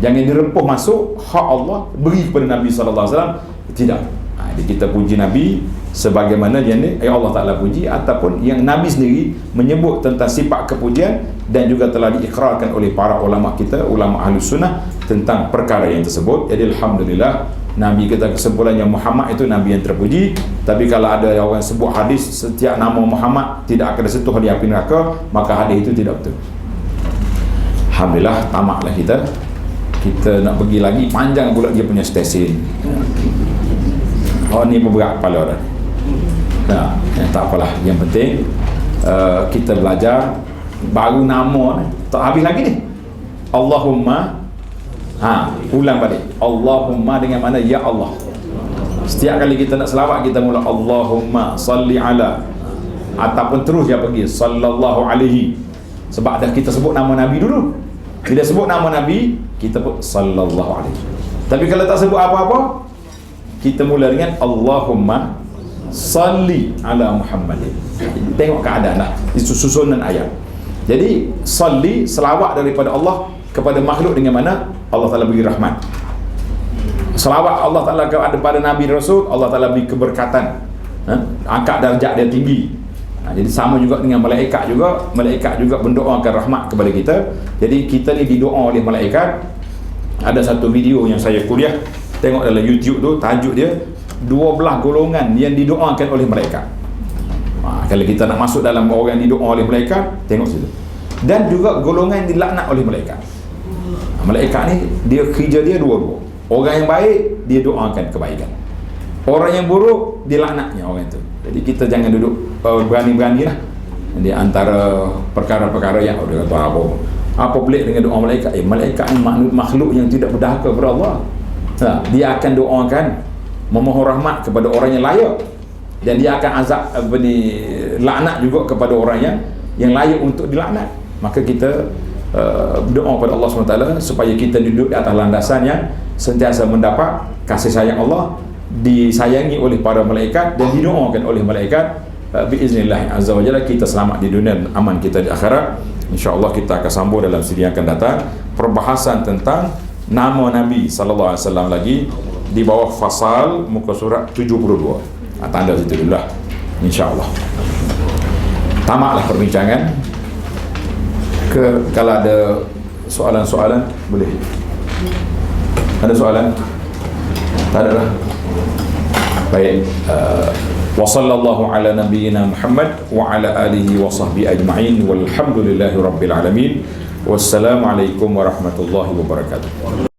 jangan dirempuh masuk hak Allah beri kepada Nabi SAW. Tidak. Jadi kita puji Nabi sebagaimana yang Allah Ta'ala puji, ataupun yang Nabi sendiri menyebut tentang sifat kepujian dan juga telah diikrarkan oleh para ulama kita, ulama Ahlus Sunnah, tentang perkara yang tersebut. Jadi alhamdulillah, Nabi kita kesimpulannya Muhammad itu Nabi yang terpuji. Tapi kalau ada orang sebut hadis setiap nama Muhammad tidak akan disentuh di api neraka, maka hadis itu tidak betul. Alhamdulillah, tamaklah kita nak pergi lagi, panjang pula dia punya stesen. Oh, ni berat kepala dah. Tak apalah, yang penting kita belajar. Baru nama ni tak habis lagi ni. Allahumma, ulang balik. Allahumma dengan mana? Ya Allah. Setiap kali kita nak selawat, kita mula Allahumma salli ala, ataupun terus dia pergi sallallahu alaihi, sebab dah kita sebut nama Nabi dulu. Bila sebut nama Nabi, kita pun sallallahu alaihi. Tapi kalau tak sebut apa-apa, kita mula dengan Allahumma salli ala Muhammadin. Tengok keadaan lah, itu susunan ayat. Jadi salli, selawat daripada Allah kepada makhluk dengan mana Allah Ta'ala beri rahmat. Selawat Allah Ta'ala kepada Nabi Rasul, Allah Ta'ala beri keberkatan, angkat darjat dia tinggi. Jadi sama juga dengan malaikat juga mendoakan rahmat kepada kita. Jadi kita ni didoa oleh malaikat. Ada satu video yang saya kuliah, tengok dalam YouTube tu, tajuk dia 12 golongan yang didoakan oleh malaikat. Kalau kita nak masuk dalam orang yang didoa oleh malaikat, tengok situ. Dan juga golongan yang dilaknat oleh malaikat. Malaikat ni dia kerja dia dua-dua. Orang yang baik dia doakan kebaikan, orang yang buruk dia laknatnya orang itu. Jadi kita jangan duduk berani-berani lah di antara perkara-perkara yang dia kata apa pelik dengan doa malaikat. Malaikat ni makhluk yang tidak berdahaka kepada Allah. Dia akan doakan memohon rahmat kepada orang yang layak, dan dia akan azab laknat juga kepada orang yang layak untuk dilaknat. Maka kita berdoa kepada Allah SWT supaya kita duduk di atas landasan yang sentiasa mendapat kasih sayang Allah, disayangi oleh para malaikat dan didoakan oleh malaikat. Biiznillah azza wa jalla kita selamat di dunia dan aman kita di akhirat. InsyaAllah kita akan sambung dalam siri yang akan datang perbahasan tentang nama Nabi sallallahu alaihi wasallam lagi di bawah fasal muka surat 72. Tanda situ dulu lah, insyaAllah. Tamaklah perbincangan. Kalau ada soalan-soalan boleh. Ada soalan? Tak ada lah. Baik. Wa sallallahu ala nabiyyina Muhammad wa ala alihi wa sahbihi ajma'in walhamdulillahi rabbil alamin. Wassalamualaikum warahmatullahi wabarakatuh.